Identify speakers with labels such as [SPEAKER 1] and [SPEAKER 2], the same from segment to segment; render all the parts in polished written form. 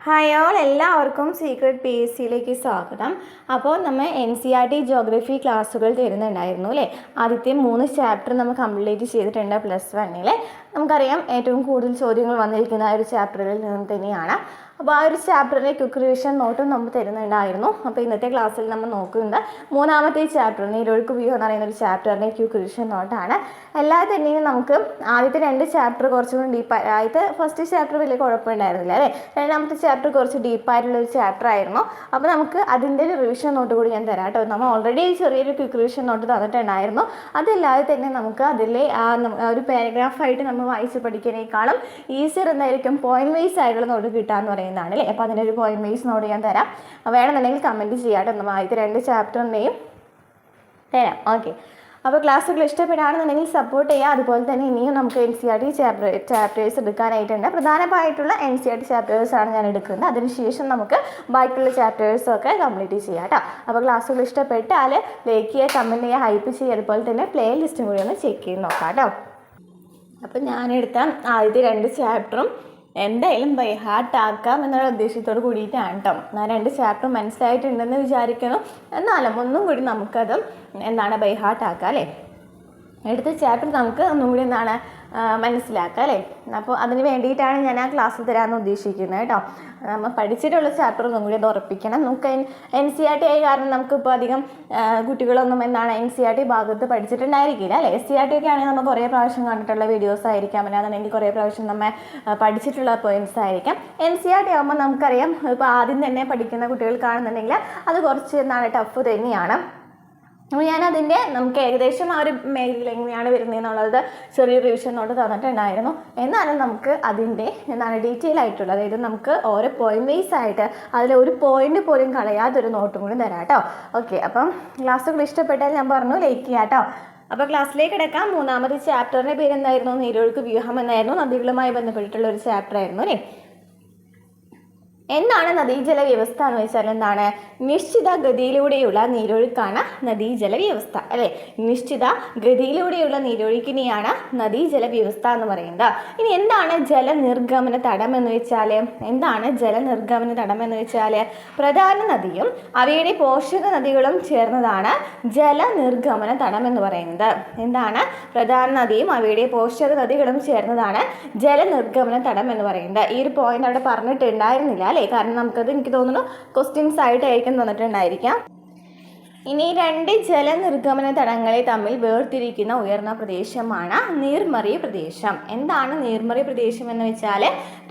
[SPEAKER 1] Hi all, എല്ലാവർക്കും secret P S സിയിലേക്ക് സ്വാഗതം. അപ്പോൾ നമ്മൾ NCERT ജോഗ്രഫി ക്ലാസ്സുകൾ തരുന്നുണ്ടായിരുന്നു അല്ലേ. ആദ്യത്തെ 3 ചാപ്റ്റർ നമ്മൾ കംപ്ലീറ്റ് ചെയ്തിട്ടുണ്ട് +1. നമുക്കറിയാം ഏറ്റവും കൂടുതൽ ചോദ്യങ്ങൾ വന്നിരിക്കുന്ന ആ ഒരു ചാപ്റ്ററിൽ നിന്ന് തന്നെയാണ്. അപ്പോൾ ആ ഒരു ചാപ്റ്ററിൻ്റെ ക്വിക്ക് റിവിഷൻ നോട്ടും നമ്മൾ തരുന്നുണ്ടായിരുന്നു. അപ്പോൾ ഇന്നത്തെ ക്ലാസ്സിൽ നമ്മൾ നോക്കുന്നത് 3ാമത്തെ ചാപ്റ്റർ നീരൊഴുക്ക് വ്യൂഹം എന്ന് പറയുന്ന ഒരു ചാപ്റ്ററിൻ്റെ ക്വിക്ക് റിവിഷൻ നോട്ടാണ്. തന്നെയും നമുക്ക് ആദ്യത്തെ 2 ചാപ്റ്റർ കുറച്ചുകൂടി ഡീപ്പായി, ആദ്യത്തെ ഫസ്റ്റ് ചാപ്റ്റർ വലിയ കുഴപ്പമുണ്ടായിരുന്നില്ല അല്ലേ. 2ാമത്തെ ചാപ്റ്റർ കുറച്ച് ഡീപ്പായിട്ടുള്ളൊരു ചാപ്റ്റർ ആയിരുന്നു. അപ്പോൾ നമുക്ക് അതിൻ്റെ ഒരു റിവിഷൻ നോട്ട് കൂടി ഞാൻ തരാം കേട്ടോ. നമ്മൾ ഓൾറെഡി ചെറിയൊരു ക്വിക്ക് റിവിഷൻ നോട്ട് തന്നിട്ടുണ്ടായിരുന്നു. അതല്ലാതെ തന്നെ നമുക്ക് അതിലെ ഒരു പാരഗ്രാഫായിട്ട് നമ്മൾ വായിച്ച് പഠിക്കുന്നതിനേക്കാളും ഈസിയർ എന്തായിരിക്കും പോയിന്റ് വൈസ് ആയിട്ടുള്ള നോട്ട് കിട്ടാമെന്ന് പറയുന്നതാണ് അല്ലേ. അപ്പോൾ അതിൻ്റെ ഒരു പോയിന്റ് വൈസ് നോട്ട് ഞാൻ തരാം. വേണമെന്നുണ്ടെങ്കിൽ കമൻറ്റ് ചെയ്യാം കേട്ടോ. നമ്മൾ ആദ്യത്തെ 2 ചാപ്റ്ററിൻ്റെയും തരാം. ഓക്കെ, അപ്പോൾ ക്ലാസ്സുകൾ ഇഷ്ടപ്പെടുകയാണെന്നുണ്ടെങ്കിൽ സപ്പോർട്ട് ചെയ്യുക. അതുപോലെ തന്നെ ഇനിയും നമുക്ക് NCERT ചാപ്റ്റേഴ്സ് എടുക്കാനായിട്ടുണ്ട്. പ്രധാനമായിട്ടുള്ള NCERT ചാപ്റ്റേഴ്സാണ് ഞാൻ എടുക്കുന്നത്. അതിനുശേഷം നമുക്ക് ബാക്കിയുള്ള ചാപ്റ്റേഴ്സൊക്കെ കംപ്ലീറ്റ് ചെയ്യാം കേട്ടോ. അപ്പോൾ ക്ലാസ്സുകൾ ഇഷ്ടപ്പെട്ടാൽ ലൈക്ക് ചെയ്യുക, കമൻറ്റ് ചെയ്യുക, ഹൈപ്പ് ചെയ്യുക. അതുപോലെ തന്നെ പ്ലേ ലിസ്റ്റും കൂടി ഒന്ന് ചെക്ക് ചെയ്ത് നോക്കാം കേട്ടോ. അപ്പോൾ ഞാനെടുത്ത ആദ്യത്തെ 2 ചാപ്റ്ററും എന്തായാലും ബൈ ഹാർട്ട് ആക്കാം എന്നുള്ള ഉദ്ദേശത്തോട് കൂടിയിട്ടാണ് കേട്ടോ. ഞാൻ 2 ചാപ്റ്റർ മനസ്സിലായിട്ടുണ്ടെന്ന് വിചാരിക്കുന്നു. എന്നാലും ഒന്നും കൂടി നമുക്കത് ബൈ ഹാർട്ട് ആക്കാം അല്ലേ. എടുത്ത ചാപ്റ്റർ നമുക്ക് ഒന്നും കൂടി മനസ്സിലാക്കാം അല്ലേ. അപ്പോൾ അതിന് വേണ്ടിയിട്ടാണ് ഞാൻ ആ ക്ലാസ് തരാമെന്ന് ഉദ്ദേശിക്കുന്നത് കേട്ടോ. നമ്മൾ പഠിച്ചിട്ടുള്ള ചാപ്റ്റർ ഒന്നും കൂടി അത് ഉറപ്പിക്കണം. നമുക്ക് NCERT ആയ കാരണം നമുക്കിപ്പോൾ അധികം കുട്ടികളൊന്നും NCERT ഭാഗത്ത് പഠിച്ചിട്ടുണ്ടായിരിക്കില്ല അല്ലേ. SCERT ഒക്കെ ആണെങ്കിൽ നമ്മൾ കുറേ പ്രാവശ്യം കണ്ടിട്ടുള്ള വീഡിയോസ് ആയിരിക്കാം, അല്ലാന്നുണ്ടെങ്കിൽ കുറേ പ്രാവശ്യം നമ്മൾ പഠിച്ചിട്ടുള്ള പോയിൻറ്റ്സ് ആയിരിക്കാം. NCERT ആകുമ്പോൾ നമുക്കറിയാം, ഇപ്പോൾ ആദ്യം തന്നെ പഠിക്കുന്ന കുട്ടികൾക്കാണെന്നുണ്ടെങ്കിൽ അത് കുറച്ച് ടഫ് തന്നെയാണ്. അപ്പോൾ ഞാനതിൻ്റെ നമുക്ക് ഏകദേശം ആ ഒരു മേഖലയിൽ എങ്ങനെയാണ് വരുന്നതെന്നുള്ളത് ചെറിയൊരു റിവിഷൻ നോട്ട് തന്നിട്ടുണ്ടായിരുന്നു. എന്നാലും നമുക്ക് അതിൻ്റെ ഡീറ്റെയിൽ ആയിട്ടുള്ള, അതായത് നമുക്ക് ഓരോ പോയിന്റ് വൈസ് ആയിട്ട് അതിൽ ഒരു പോയിന്റ് പോലും കളയാതൊരു നോട്ടും കൂടി തരാം കേട്ടോ. ഓക്കെ, അപ്പം ക്ലാസ്സുകൾ ഇഷ്ടപ്പെട്ടാൽ ഞാൻ പറഞ്ഞു ലൈക്ക് ചെയ്യാം കേട്ടോ. അപ്പോൾ ക്ലാസ്സിലേക്ക് കിടക്കാം. 3ാമത്തെ ചാപ്റ്ററിൻ്റെ പേര് എന്തായിരുന്നു? നീരൊഴുക്ക് വ്യൂഹം എന്നായിരുന്നു. നദികളുമായി ബന്ധപ്പെട്ടിട്ടുള്ള ഒരു ചാപ്റ്റർ ആയിരുന്നു അല്ലേ. എന്താണ് നദീജല വ്യവസ്ഥ എന്ന് വെച്ചാൽ എന്താണ്? നിശ്ചിത ഗതിയിലൂടെയുള്ള നീരൊഴുക്കാണ് നദീജല വ്യവസ്ഥ അല്ലേ. നിശ്ചിത ഗതിയിലൂടെയുള്ള നീരൊഴുക്കിനെയാണ് നദീജല വ്യവസ്ഥ എന്ന് പറയുന്നത്. ഇനി എന്താണ് ജലനിർഗമന തടം എന്ന് വെച്ചാൽ? പ്രധാന നദിയും അവയുടെ പോഷക നദികളും ചേർന്നതാണ് ജലനിർഗമന തടം എന്ന് പറയുന്നത്. എന്താണ്? പ്രധാന നദിയും അവയുടെ പോഷക നദികളും ചേർന്നതാണ് ജലനിർഗമന തടം എന്ന് പറയുന്നത്. ഈ ഒരു പോയിന്റ് അവിടെ പറഞ്ഞിട്ടുണ്ടായിരുന്നില്ല അല്ലേ, കാരണം നമുക്കത് എനിക്ക് തോന്നുന്നു ക്വസ്റ്റ്യൻസ് ആയിട്ടായിരിക്കും തന്നിട്ടുണ്ടായിരിക്കാം. ഇനി 2 ജലനിർഗമന തടങ്ങളെ തമ്മിൽ വേർതിരിക്കുന്ന ഉയർന്ന പ്രദേശമാണ് നീർമറി പ്രദേശം. എന്താണ് നീർമറി പ്രദേശം എന്ന് വെച്ചാൽ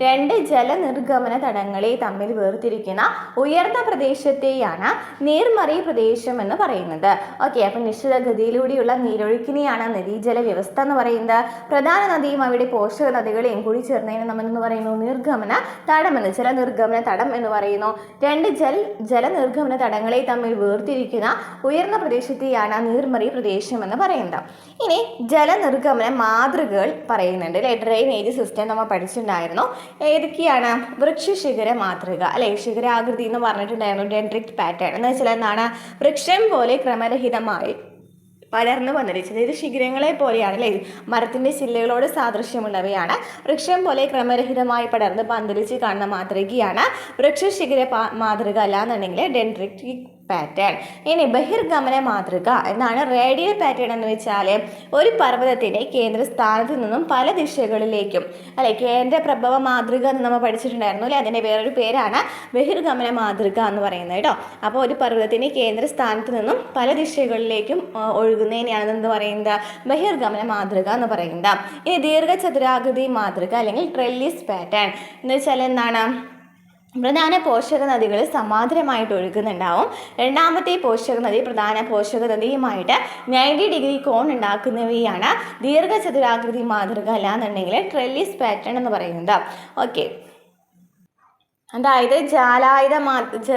[SPEAKER 1] 2 ജലനിർഗമന തടങ്ങളെ തമ്മിൽ വേർതിരിക്കുന്ന ഉയർന്ന പ്രദേശത്തെയാണ് നീർമറി പ്രദേശം എന്ന് പറയുന്നത്. ഓക്കെ, അപ്പം നിശ്ചിത ഗതിയിലൂടെയുള്ള നീരൊഴുക്കിനെയാണ് നദീജല വ്യവസ്ഥ എന്ന് പറയുന്നത്. പ്രധാന നദിയും അവയുടെ പോഷക നദികളെയും കൂടി ചേർന്നതിന് നമ്മൾ എന്ന് പറയുന്നു നിർഗമന തടം എന്ന്, ജലനിർഗമന തടം എന്ന് പറയുന്നു. 2 ജലനിർഗമന തടങ്ങളെ തമ്മിൽ വേർതിരിക്കുന്ന ഉയർന്ന പ്രദേശത്തെയാണ് നീർമറി പ്രദേശം എന്ന് പറയുന്നത്. ഇനി ജലനിർഗമന മാതൃകകൾ പറയുന്നുണ്ട് അല്ലെ. ഡ്രെയിനേജ് സിസ്റ്റം നമ്മൾ പഠിച്ചിട്ടുണ്ടായിരുന്നു. ഏതൊക്കെയാണ്? വൃക്ഷശിഖര മാതൃക അല്ലെ. ശിഖരാകൃതി എന്ന് പറഞ്ഞിട്ടുണ്ടായിരുന്നു. ഡെൻഡ്രിക് പാറ്റേൺ എന്ന് വെച്ചാൽ എന്താണ്? വൃക്ഷം പോലെ ക്രമരഹിതമായി പടർന്നു പന്തലിച്ചത്. ഇത് ശിഖരങ്ങളെ പോലെയാണ് അല്ലേ. മരത്തിൻ്റെ ചില്ലകളോട് സാദൃശ്യമുള്ളവയാണ്. വൃക്ഷം പോലെ ക്രമരഹിതമായി പടർന്ന് പന്തലിച്ച് കാണുന്ന മാതൃകയാണ് വൃക്ഷശിഖര മാതൃക, അല്ലാന്നുണ്ടെങ്കിൽ ഡെൻഡ്രിക് പാറ്റേൺ. ഇനി ബഹിർഗമന മാതൃക എന്നാണ്. റേഡിയൽ പാറ്റേൺ എന്ന് വെച്ചാൽ ഒരു പർവ്വതത്തിൻ്റെ കേന്ദ്രസ്ഥാനത്ത് നിന്നും പല ദിശകളിലേക്കും അല്ലെ. കേന്ദ്ര പ്രഭവ മാതൃക എന്ന് നമ്മൾ പഠിച്ചിട്ടുണ്ടായിരുന്നു അല്ലേ. അതിൻ്റെ വേറൊരു പേരാണ് ബഹിർഗമന മാതൃക എന്ന് പറയുന്നത് കേട്ടോ. അപ്പോൾ ഒരു പർവ്വതത്തിൻ്റെ കേന്ദ്രസ്ഥാനത്ത് നിന്നും പല ദിശകളിലേക്കും ഒഴുകുന്നതിനെയാണ് എന്ന് പറയുന്നത് ബഹിർഗമന മാതൃക എന്ന് പറയുന്നത്. ഇനി ദീർഘചതുരാകൃതി മാതൃക അല്ലെങ്കിൽ ട്രെല്ലിസ് പാറ്റേൺ എന്ന് വെച്ചാൽ എന്താണ്? പ്രധാന പോഷക നദികൾ സമാന്തരമായിട്ട് ഒഴുകുന്നുണ്ടാവും. 2ാമത്തെ പോഷക നദി പ്രധാന പോഷക നദിയുമായിട്ട് 90 ഡിഗ്രി കോൺ ഉണ്ടാക്കുന്നവയാണ് ദീർഘചതുരാകൃതി മാതൃക, അല്ലാന്നുണ്ടെങ്കിൽ ട്രെല്ലിസ് പാറ്റേൺ എന്ന് പറയുന്നത്. ഓക്കെ, അതായത് ജാലായുധ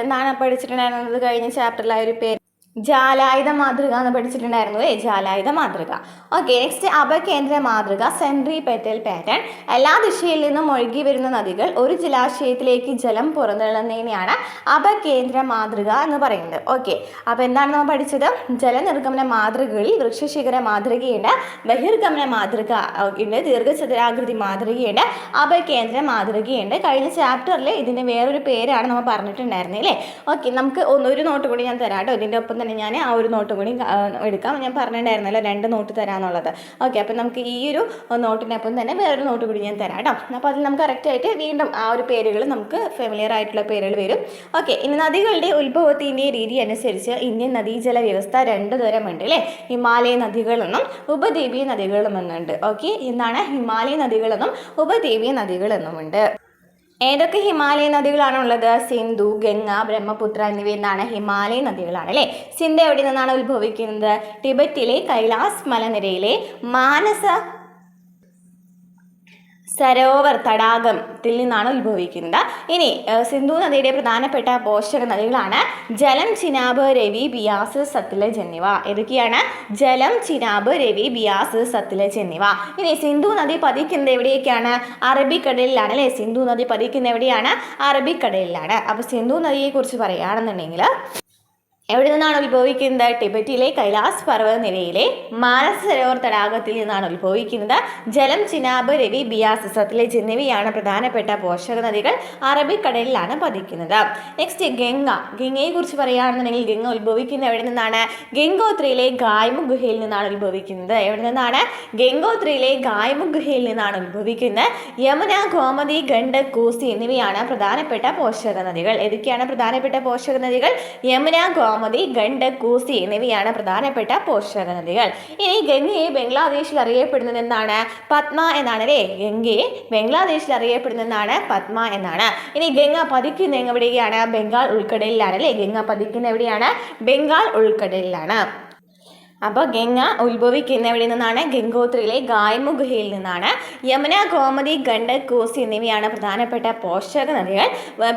[SPEAKER 1] എന്നാണ് പഠിച്ചിട്ടുണ്ടായിരുന്നത് കഴിഞ്ഞ ചാപ്റ്ററിലായ ഒരു പേര്. ജാലായുധ മാതൃക എന്ന് പഠിച്ചിട്ടുണ്ടായിരുന്നു ജാലായുധ മാതൃക. ഓക്കെ, നെക്സ്റ്റ് അപകേന്ദ്ര മാതൃക, സെൻട്രിപെറ്റൽ പാറ്റേൺ. എല്ലാ ദിശയിൽ നിന്നും ഒഴുകി വരുന്ന നദികൾ ഒരു ജലാശയത്തിലേക്ക് ജലം പുറന്തള്ളുന്നതിനെയാണ് അപകേന്ദ്ര മാതൃക എന്ന് പറയുന്നത്. ഓക്കെ, അപ്പോൾ എന്താണ് നമ്മൾ പഠിച്ചത്? ജലനിർഗമന മാതൃകകളിൽ വൃക്ഷശിഖര മാതൃകയുണ്ട്, ബഹിർഗമന മാതൃക ഉണ്ട്, ദീർഘചതുരാകൃതി മാതൃകയുണ്ട്, അപകേന്ദ്ര മാതൃകയുണ്ട്. കഴിഞ്ഞ ചാപ്റ്ററിൽ ഇതിൻ്റെ വേറൊരു പേരാണ് നമ്മൾ പറഞ്ഞിട്ടുണ്ടായിരുന്നത് അല്ലേ? ഓക്കെ, നമുക്ക് ഒരു നോട്ട് കൂടി ഞാൻ തരാം കേട്ടോ. ഇതിൻ്റെ ഒപ്പം തന്നെ ഞാൻ ആ ഒരു നോട്ട് കൂടി എടുക്കാം. ഞാൻ പറഞ്ഞിട്ടുണ്ടായിരുന്നല്ലോ 2 നോട്ട് തരാമെന്നുള്ളത്. ഓക്കെ, അപ്പം നമുക്ക് ഈ ഒരു നോട്ടിനൊപ്പം തന്നെ വേറൊരു നോട്ട് കൂടി ഞാൻ തരാം കേട്ടോ. അപ്പോൾ അതിൽ നമുക്ക് കറക്റ്റായിട്ട് വീണ്ടും ആ ഒരു പേരുകൾ നമുക്ക് ഫെമിലിയർ ആയിട്ടുള്ള പേരുകൾ വരും. ഓക്കെ, ഇനി നദികളുടെ ഉത്ഭവത്തിൻ്റെ രീതി അനുസരിച്ച് ഇന്ത്യൻ നദീജല വ്യവസ്ഥ 2 തരമുണ്ട് അല്ലേ? ഹിമാലയ നദികളെന്നും ഉപദ്വീപീയ നദികളെന്നുമുണ്ട്. ഓക്കെ, എന്താണ് ഹിമാലയ നദികളെന്നും ഉപദ്വീപീയ നദികളെന്നുമുണ്ട്. ഏതൊക്കെ ഹിമാലയ നദികളാണുള്ളത്? സിന്ധു, ഗംഗ, ബ്രഹ്മപുത്ര എന്നിവ എന്താണ് ഹിമാലയ നദികളാണ് അല്ലേ? സിന്ധു എവിടെ നിന്നാണ് ഉത്ഭവിക്കുന്നത്? ടിബറ്റിലെ കൈലാസ് മലനിരയിലെ മാനസ സരോവർ തടാകത്തിൽ നിന്നാണ് ഉത്ഭവിക്കുന്നത്. ഇനി സിന്ധു നദിയുടെ പ്രധാനപ്പെട്ട പോഷക നദികളാണ് ജലം, ചിനാബ്, രവി, ബിയാസ്, സത്ലജ് എന്നിവ. ഏതൊക്കെയാണ്? ജലം, ചിനാബ്, രവി, ബിയാസ്, സത്ലജ് എന്നിവ. ഇനി സിന്ധു നദി പതിക്കുന്നത് എവിടെയൊക്കെയാണ്? അറബിക്കടലിലാണ് അല്ലേ? സിന്ധു നദി പതിക്കുന്നത് എവിടെയാണ്? അറബിക്കടലിലാണ്. അപ്പോൾ സിന്ധു നദിയെക്കുറിച്ച് പറയുകയാണെന്നുണ്ടെങ്കിൽ എവിടെ നിന്നാണ് ഉത്ഭവിക്കുന്നത്? ടിബറ്റിലെ കൈലാസ് പർവ്വതനിരയിലെ മാനസ സരോവർ തടാകത്തിൽ നിന്നാണ് ഉത്ഭവിക്കുന്നത്. ജലം, ചിനാബ്, രവി, ബിയാസ്, സത്ലജ് എന്നിവയാണ് പ്രധാനപ്പെട്ട പോഷക നദികൾ. അറബിക്കടലിലാണ് പതിക്കുന്നത്. നെക്സ്റ്റ് ഗംഗ. ഗംഗയെ കുറിച്ച് പറയുകയാണെന്നുണ്ടെങ്കിൽ ഗംഗ ഉത്ഭവിക്കുന്നത് എവിടെ നിന്നാണ്? ഗംഗോത്രിയിലെ ഗായ്മുഖ് ഗുഹയിൽ നിന്നാണ് ഉത്ഭവിക്കുന്നത്. എവിടെ നിന്നാണ്? ഗംഗോത്രിയിലെ ഗായ്മുഖ് ഗുഹയിൽ നിന്നാണ് ഉത്ഭവിക്കുന്നത്. യമുന, ഗോമതി, ഗണ്ഡക്, കോസി എന്നിവയാണ് പ്രധാനപ്പെട്ട പോഷക നദികൾ. ഏതൊക്കെയാണ് പ്രധാനപ്പെട്ട പോഷക നദികൾ? യമുന, ഗോമതി, ഗണ്ഡക്, കോസി എന്നിവയാണ് പ്രധാനപ്പെട്ട പോഷക നദികൾ. ഇനി ഗംഗയെ ബംഗ്ലാദേശിൽ അറിയപ്പെടുന്നത് എന്താണ്? പത്മ എന്നാണ് അല്ലേ? ഗംഗയെ ബംഗ്ലാദേശിൽ അറിയപ്പെടുന്നത് എന്താണ്? പത്മ എന്നാണ്. ഇനി ഗംഗ പതിക്കുന്ന എവിടെയാണ്? ബംഗാൾ ഉൾക്കടലിലാണ് അല്ലേ? ഗംഗ പതിക്കുന്ന എവിടെയാണ്? ബംഗാൾ ഉൾക്കടലിലാണ്. അപ്പോൾ ഗംഗ ഉത്ഭവിക്കുന്ന എവിടെ നിന്നാണ്? ഗംഗോത്രിയിലെ ഗായ്മുഖ് ഗുഹയിൽ നിന്നാണ്. യമുന, ഗോമതി, ഗണ്ഡക്, കോസി എന്നിവയാണ് പ്രധാനപ്പെട്ട പോഷക നദികൾ.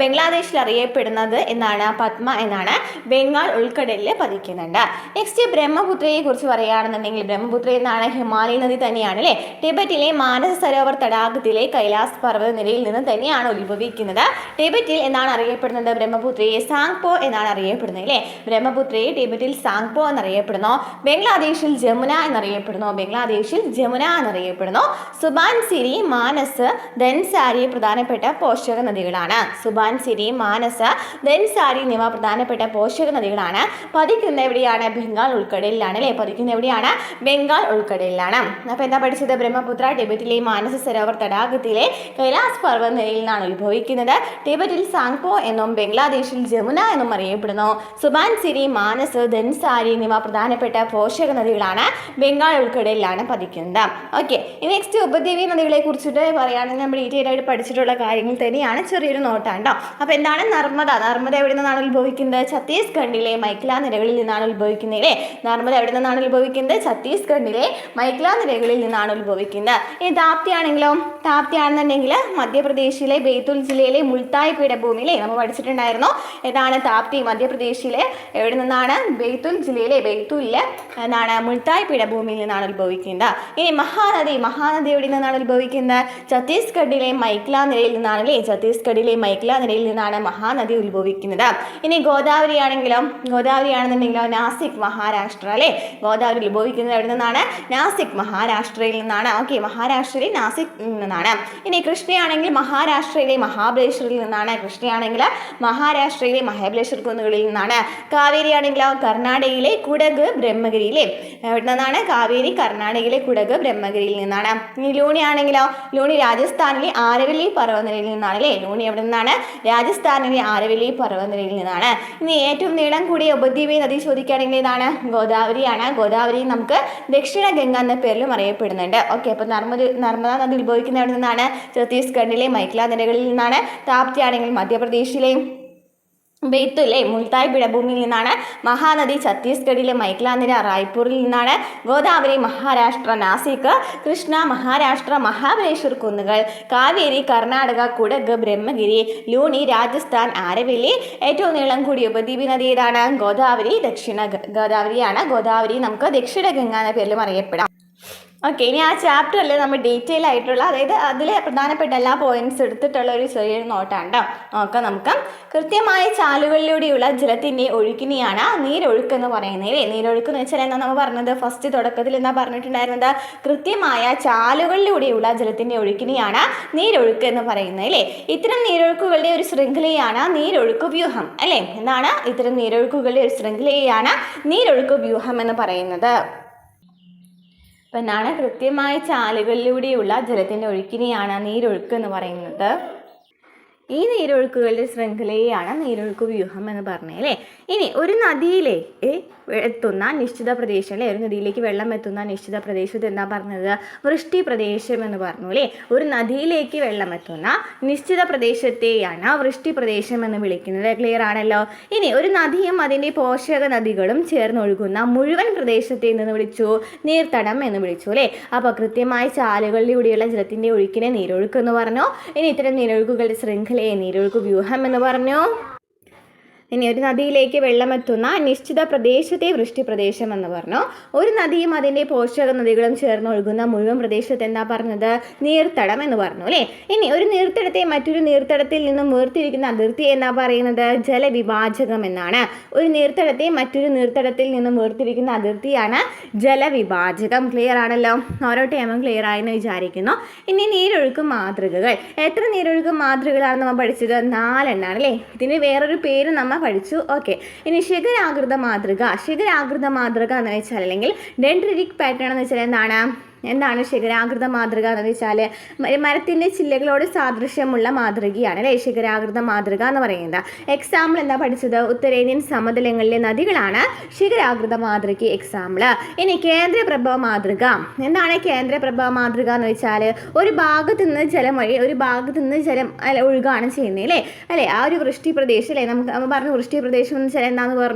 [SPEAKER 1] ബംഗ്ലാദേശിൽ അറിയപ്പെടുന്നത് എന്നാണ്? പത്മ എന്നാണ്. ബംഗാൾ ഉൾക്കടലിൽ പതിക്കുന്നുണ്ട്. നെക്സ്റ്റ് ബ്രഹ്മപുത്രയെ കുറിച്ച് പറയുകയാണെന്നുണ്ടെങ്കിൽ ബ്രഹ്മപുത്ര എന്നാണ് ഹിമാലയ നദി തന്നെയാണ് അല്ലേ? ടിബറ്റിലെ മാനസ സരോവർ തടാകത്തിലെ കൈലാസ് പർവ്വതനിരയിൽ നിന്ന് തന്നെയാണ് ഉത്ഭവിക്കുന്നത്. ടിബറ്റിൽ എന്നാണ് അറിയപ്പെടുന്നത്? ബ്രഹ്മപുത്രയെ സാങ്പോ എന്നാണ് അറിയപ്പെടുന്നത് അല്ലേ? ബ്രഹ്മപുത്രയെ ടിബറ്റിൽ സാങ്പോ എന്നറിയപ്പെടുന്നു. ബംഗ്ലാദേശിൽ ജമുന എന്നറിയപ്പെടുന്നു. ബംഗ്ലാദേശിൽ ജമുന എന്നറിയപ്പെടുന്നു. സുബാൻസിരി, മാനസ്, ധൻസാരി പ്രധാനപ്പെട്ട പോഷക നദികളാണ്. സുബാൻസിരി, മാനസ്, ധൻസാരി എന്നിവ പ്രധാനപ്പെട്ട പോഷക നദികളാണ്. പതിക്കുന്ന എവിടെയാണ്? ബംഗാൾ ഉൾക്കടലിലാണ് അല്ലേ? പതിക്കുന്ന എവിടെയാണ്? ബംഗാൾ ഉൾക്കടലിലാണ്. അപ്പോൾ എന്താ പഠിച്ചത്? ബ്രഹ്മപുത്ര ടിബറ്റിലെ മാനസ സരോവർ തടാകത്തിലെ കൈലാസ് പർവ്വതനിരയിൽ നിന്നാണ് ഉത്ഭവിക്കുന്നത്. ടിബറ്റിൽ സാങ്പോ എന്നും ബംഗ്ലാദേശിൽ ജമുന എന്നും അറിയപ്പെടുന്നു. സുബാൻസിരി, മാനസ്, ധൻസാരി എന്നിവ പ്രധാനപ്പെട്ട പോഷക നദികളാണ്. ബംഗാൾ ഉൾക്കടലിലാണ് പതിക്കുന്നത്. ഓക്കെ, ഇനി നെക്സ്റ്റ് ഉപദ്വീപീയ നദികളെ കുറിച്ചിട്ട് പറയുകയാണെങ്കിൽ നമ്മൾ ഡീറ്റെയിൽ ആയിട്ട് പഠിച്ചിട്ടുള്ള കാര്യങ്ങൾ തന്നെയാണ്. ചെറിയൊരു നോട്ടാണ് കേട്ടോ. അപ്പോൾ എന്താണ് നർമ്മദ? നർമ്മദ എവിടെ നിന്നാണ് ഉത്ഭവിക്കുന്നത്? ഛത്തീസ്ഗഡിലെ മൈക്ല നിരകളിൽ നിന്നാണ് ഉത്ഭവിക്കുന്നത് അല്ലേ? നർമ്മദ എവിടെ നിന്നാണ് ഉത്ഭവിക്കുന്നത്? ഛത്തീസ്ഗഡിലെ മൈക്ല നിരകളിൽ നിന്നാണ് ഉത്ഭവിക്കുന്നത്. ഇനി താപ്തി ആണെങ്കിലോ? താപ്തി ആണെന്നുണ്ടെങ്കിൽ മധ്യപ്രദേശിലെ ബെയ്തുൽ ജില്ലയിലെ മുൾത്തായ് പീഠഭൂമിയിലെ നമ്മൾ പഠിച്ചിട്ടുണ്ടായിരുന്നു. ഏതാണ് താപ്തി? മധ്യപ്രദേശിലെ എവിടെ നിന്നാണ്? ബെയ്തുൽ ജില്ലയിലെ ബെയ്തുലിലെ എന്താണ്? മുൾത്തായ് പീഠഭൂമിയിൽ നിന്നാണ് ഉത്ഭവിക്കുന്നത്. ഇനി മഹാനദി. മഹാനദി എവിടെ നിന്നാണ് ഉത്ഭവിക്കുന്നത്? ഛത്തീസ്ഗഡിലെ മൈക്ല നിരയിൽ നിന്നാണ് അല്ലേ? ഛത്തീസ്ഗഡിലെ മൈക്ല നിരയിൽ നിന്നാണ് മഹാനദി ഉത്ഭവിക്കുന്നത്. ഇനി ഗോദാവരി ആണെങ്കിലോ? ഗോദാവരി ആണെന്നുണ്ടെങ്കിലോ നാസിക്, മഹാരാഷ്ട്ര അല്ലേ? ഗോദാവരി ഉത്ഭവിക്കുന്നത് എവിടെ നിന്നാണ്? നാസിക്, മഹാരാഷ്ട്രയിൽ നിന്നാണ്. ഓക്കെ, മഹാരാഷ്ട്രയിലെ നാസിക് നിന്നാണ്. ഇനി കൃഷ്ണയാണെങ്കിൽ മഹാരാഷ്ട്രയിലെ മഹാബലേശ്വറിൽ നിന്നാണ്. കൃഷ്ണയാണെങ്കിൽ മഹാരാഷ്ട്രയിലെ മഹാബലേശ്വർ കുന്നുകളിൽ നിന്നാണ്. കാവേരി ആണെങ്കിലോ? കർണാടകയിലെ കുടക്, ബ്രഹ്മഗിരിയിലെ എവിടെ നിന്നാണ്? കാവേരി കർണാടകയിലെ കുടക്, ബ്രഹ്മഗിരിയിൽ നിന്നാണ്. ഇനി ലൂണി ആണെങ്കിലോ? ലൂണി രാജസ്ഥാനിലെ ആരവല്ലി പർവ്വതനിരയിൽ നിന്നാണ് അല്ലേ? ലൂണി എവിടെ നിന്നാണ്? രാജസ്ഥാനിലെ ആരവല്ലി പർവ്വതനിരയിൽ നിന്നാണ്. ഇനി ഏറ്റവും നീളം കൂടിയ ഉപദ്വീപീയ നദി ചോദിക്കുകയാണെങ്കിൽ ഇതാണ് ഗോദാവരിയാണ്. ഗോദാവരി നമുക്ക് ദക്ഷിണ ഗംഗ എന്ന പേരിലും അറിയപ്പെടുന്നുണ്ട്. ഓക്കെ, അപ്പോൾ നർമ്മദ നദി ഉത്ഭവിക്കുന്ന എവിടെ നിന്നാണ്? ഛത്തീസ്ഗഡിലെ മൈക്ല നിരകളിൽ നിന്നാണ്. താപ്തി ആണെങ്കിൽ മധ്യപ്രദേശിലെ ബെയ്ത്തുലെ മുൾത്തായ് പീഠഭൂമിയിൽ നിന്നാണ്. മഹാനദി ഛത്തീസ്ഗഡിലെ മൈക്ലാനിര റായ്പൂരിൽ നിന്നാണ്. ഗോദാവരി മഹാരാഷ്ട്ര നാസിക്. കൃഷ്ണ മഹാരാഷ്ട്ര മഹാബലേശ്വർ കുന്നുകൾ. കാവേരി കർണാടക കുടക് ബ്രഹ്മഗിരി. ലൂണി രാജസ്ഥാൻ ആരവല്ലി. ഏറ്റവും നീളം കൂടിയ ഉപദ്വീപ് നദി ഏതാണ്? ഗോദാവരി. ദക്ഷിണ ഗോദാവരിയാണ്. ഗോദാവരി നമുക്ക് ദക്ഷിണ ഗംഗ എന്ന പേരിലും അറിയപ്പെടാം. ഓക്കെ, ഇനി ആ ചാപ്റ്ററിൽ നമ്മൾ ഡീറ്റെയിൽ ആയിട്ടുള്ള, അതായത് അതിൽ പ്രധാനപ്പെട്ട എല്ലാ പോയിന്റ്സ് എടുത്തിട്ടുള്ള ഒരു ചെറിയൊരു നോട്ടാണ് കേട്ടോ. നോക്കാം നമുക്ക്. കൃത്യമായ ചാലുകളിലൂടെയുള്ള ജലത്തിൻ്റെ ഒഴുക്കിനെയാണ് നീരൊഴുക്ക് എന്ന് പറയുന്നത് അല്ലേ. നീരൊഴുക്ക് എന്ന് വെച്ചാൽ എന്താ നമ്മൾ പറഞ്ഞത്? ഫസ്റ്റ് തുടക്കത്തിൽ എന്താ പറഞ്ഞിട്ടുണ്ടായിരുന്നത്? കൃത്യമായ ചാലുകളിലൂടെയുള്ള ജലത്തിൻ്റെ ഒഴുക്കിനെയാണ് നീരൊഴുക്ക് എന്ന് പറയുന്നത് അല്ലേ. ഇത്തരം നീരൊഴുക്കുകളുടെ ഒരു ശൃംഖലയാണ് നീരൊഴുക്ക് വ്യൂഹം അല്ലേ. എന്താണ്? ഇത്തരം നീരൊഴുക്കുകളുടെ ഒരു ശൃംഖലയാണ് നീരൊഴുക്ക് വ്യൂഹം എന്ന് പറയുന്നത്. അപ്പം എന്താണ്? കൃത്യമായ ചാലുകളിലൂടെയുള്ള ജലത്തിൻ്റെ ഒഴുക്കിനെയാണ് നീരൊഴുക്ക് എന്ന് പറയുന്നത്. ഈ നീരൊഴുക്കുകളുടെ ശൃംഖലയാണ് നീരൊഴുക്ക് വ്യൂഹം എന്ന് പറഞ്ഞത് അല്ലേ. ഇനി ഒരു നദിയിലേക്ക് എത്തുന്ന നിശ്ചിത പ്രദേശം അല്ലേ, ഒരു നദിയിലേക്ക് വെള്ളം എത്തുന്ന നിശ്ചിത പ്രദേശത്ത് എന്താ പറഞ്ഞത്? വൃഷ്ടി പ്രദേശം എന്ന് പറഞ്ഞു അല്ലേ. ഒരു നദിയിലേക്ക് വെള്ളം എത്തുന്ന നിശ്ചിത പ്രദേശത്തെയാണ് വൃഷ്ടി പ്രദേശം എന്ന് വിളിക്കുന്നത്. ക്ലിയർ ആണല്ലോ. ഇനി ഒരു നദിയും അതിൻ്റെ പോഷക നദികളും ചേർന്നൊഴുകുന്ന മുഴുവൻ പ്രദേശത്തെ നിന്ന് വിളിച്ചു? നീർത്തടം എന്ന് വിളിച്ചു അല്ലേ. അപ്പോൾ കൃത്യമായ ചാലുകളിലൂടെയുള്ള ജലത്തിൻ്റെ ഒഴുക്കിനെ നീരൊഴുക്ക് എന്ന് പറഞ്ഞു. ഇനി ഇത്തരം നീരൊഴുക്കുകളുടെ ശൃംഖലയെ നീരൊഴുക്ക് വ്യൂഹം എന്ന് പറഞ്ഞു. ഇനി ഒരു നദിയിലേക്ക് വെള്ളമെത്തുന്ന നിശ്ചിത പ്രദേശത്തെ വൃഷ്ടിപ്രദേശം എന്ന് പറഞ്ഞു. ഒരു നദിയും അതിൻ്റെ പോഷക നദികളും ചേർന്നൊഴുകുന്ന മുഴുവൻ പ്രദേശത്ത് എന്താ പറഞ്ഞത്? നീർത്തടം എന്ന് പറഞ്ഞു അല്ലേ. ഇനി ഒരു നീർത്തടത്തെ മറ്റൊരു നീർത്തടത്തിൽ നിന്നും വേർതിരിക്കുന്ന അതിർത്തി എന്താ പറയുന്നത്? ജലവിഭാജകം എന്നാണ്. ഒരു നീർത്തടത്തെ മറ്റൊരു നീർത്തടത്തിൽ നിന്നും വേർതിരിക്കുന്ന അതിർത്തിയാണ് ജലവിഭാജകം. ക്ലിയർ ആണല്ലോ. ഓരോ ടൈമും ക്ലിയർ ആയെന്ന് വിചാരിക്കുന്നു. ഇനി നീരൊഴുക്ക് മാതൃകകൾ. എത്ര നീരൊഴുക്ക് മാതൃകകളാണ് നമ്മൾ പഠിച്ചത്? 4 എണ്ണമാണ് അല്ലേ. ഇതിന് വേറൊരു പേര് നമ്മൾ പഠിച്ചു. ഓക്കെ, ഇനി ശിഖരാകൃത മാതൃക. ശിഖരാകൃത മാതൃക എന്ന് വെച്ചാൽ, അല്ലെങ്കിൽ ഡെൻഡ്രിറ്റിക് പാറ്റേൺ എന്ന് വെച്ചാൽ എന്താണ് ശിഖരാകൃത മാതൃക എന്ന് വെച്ചാൽ? മരത്തിൻ്റെ ചില്ലകളോട് സാദൃശ്യമുള്ള മാതൃകയാണ് അല്ലേ ശിഖരാകൃത മാതൃക എന്ന് പറയുന്നത്. എക്സാമ്പിൾ എന്താ പഠിച്ചത്? ഉത്തരേന്ത്യൻ സമതലങ്ങളിലെ നദികളാണ് ശിഖരാകൃത മാതൃക എക്സാമ്പിൾ. ഇനി കേന്ദ്രപ്രഭ മാതൃക. എന്താണ് കേന്ദ്രപ്രഭ മാതൃക എന്ന് വെച്ചാൽ? ഒരു ഭാഗത്തു നിന്ന് ജലം വഴി ഒരു ഭാഗത്തു നിന്ന് ജലം ഒഴുകുകയാണ് ചെയ്യുന്നത് അല്ലേ. ആ ഒരു വൃഷ്ടി പ്രദേശം അല്ലേ, നമ്മൾ പറഞ്ഞു വൃഷ്ടി പ്രദേശം എന്ന് വെച്ചാൽ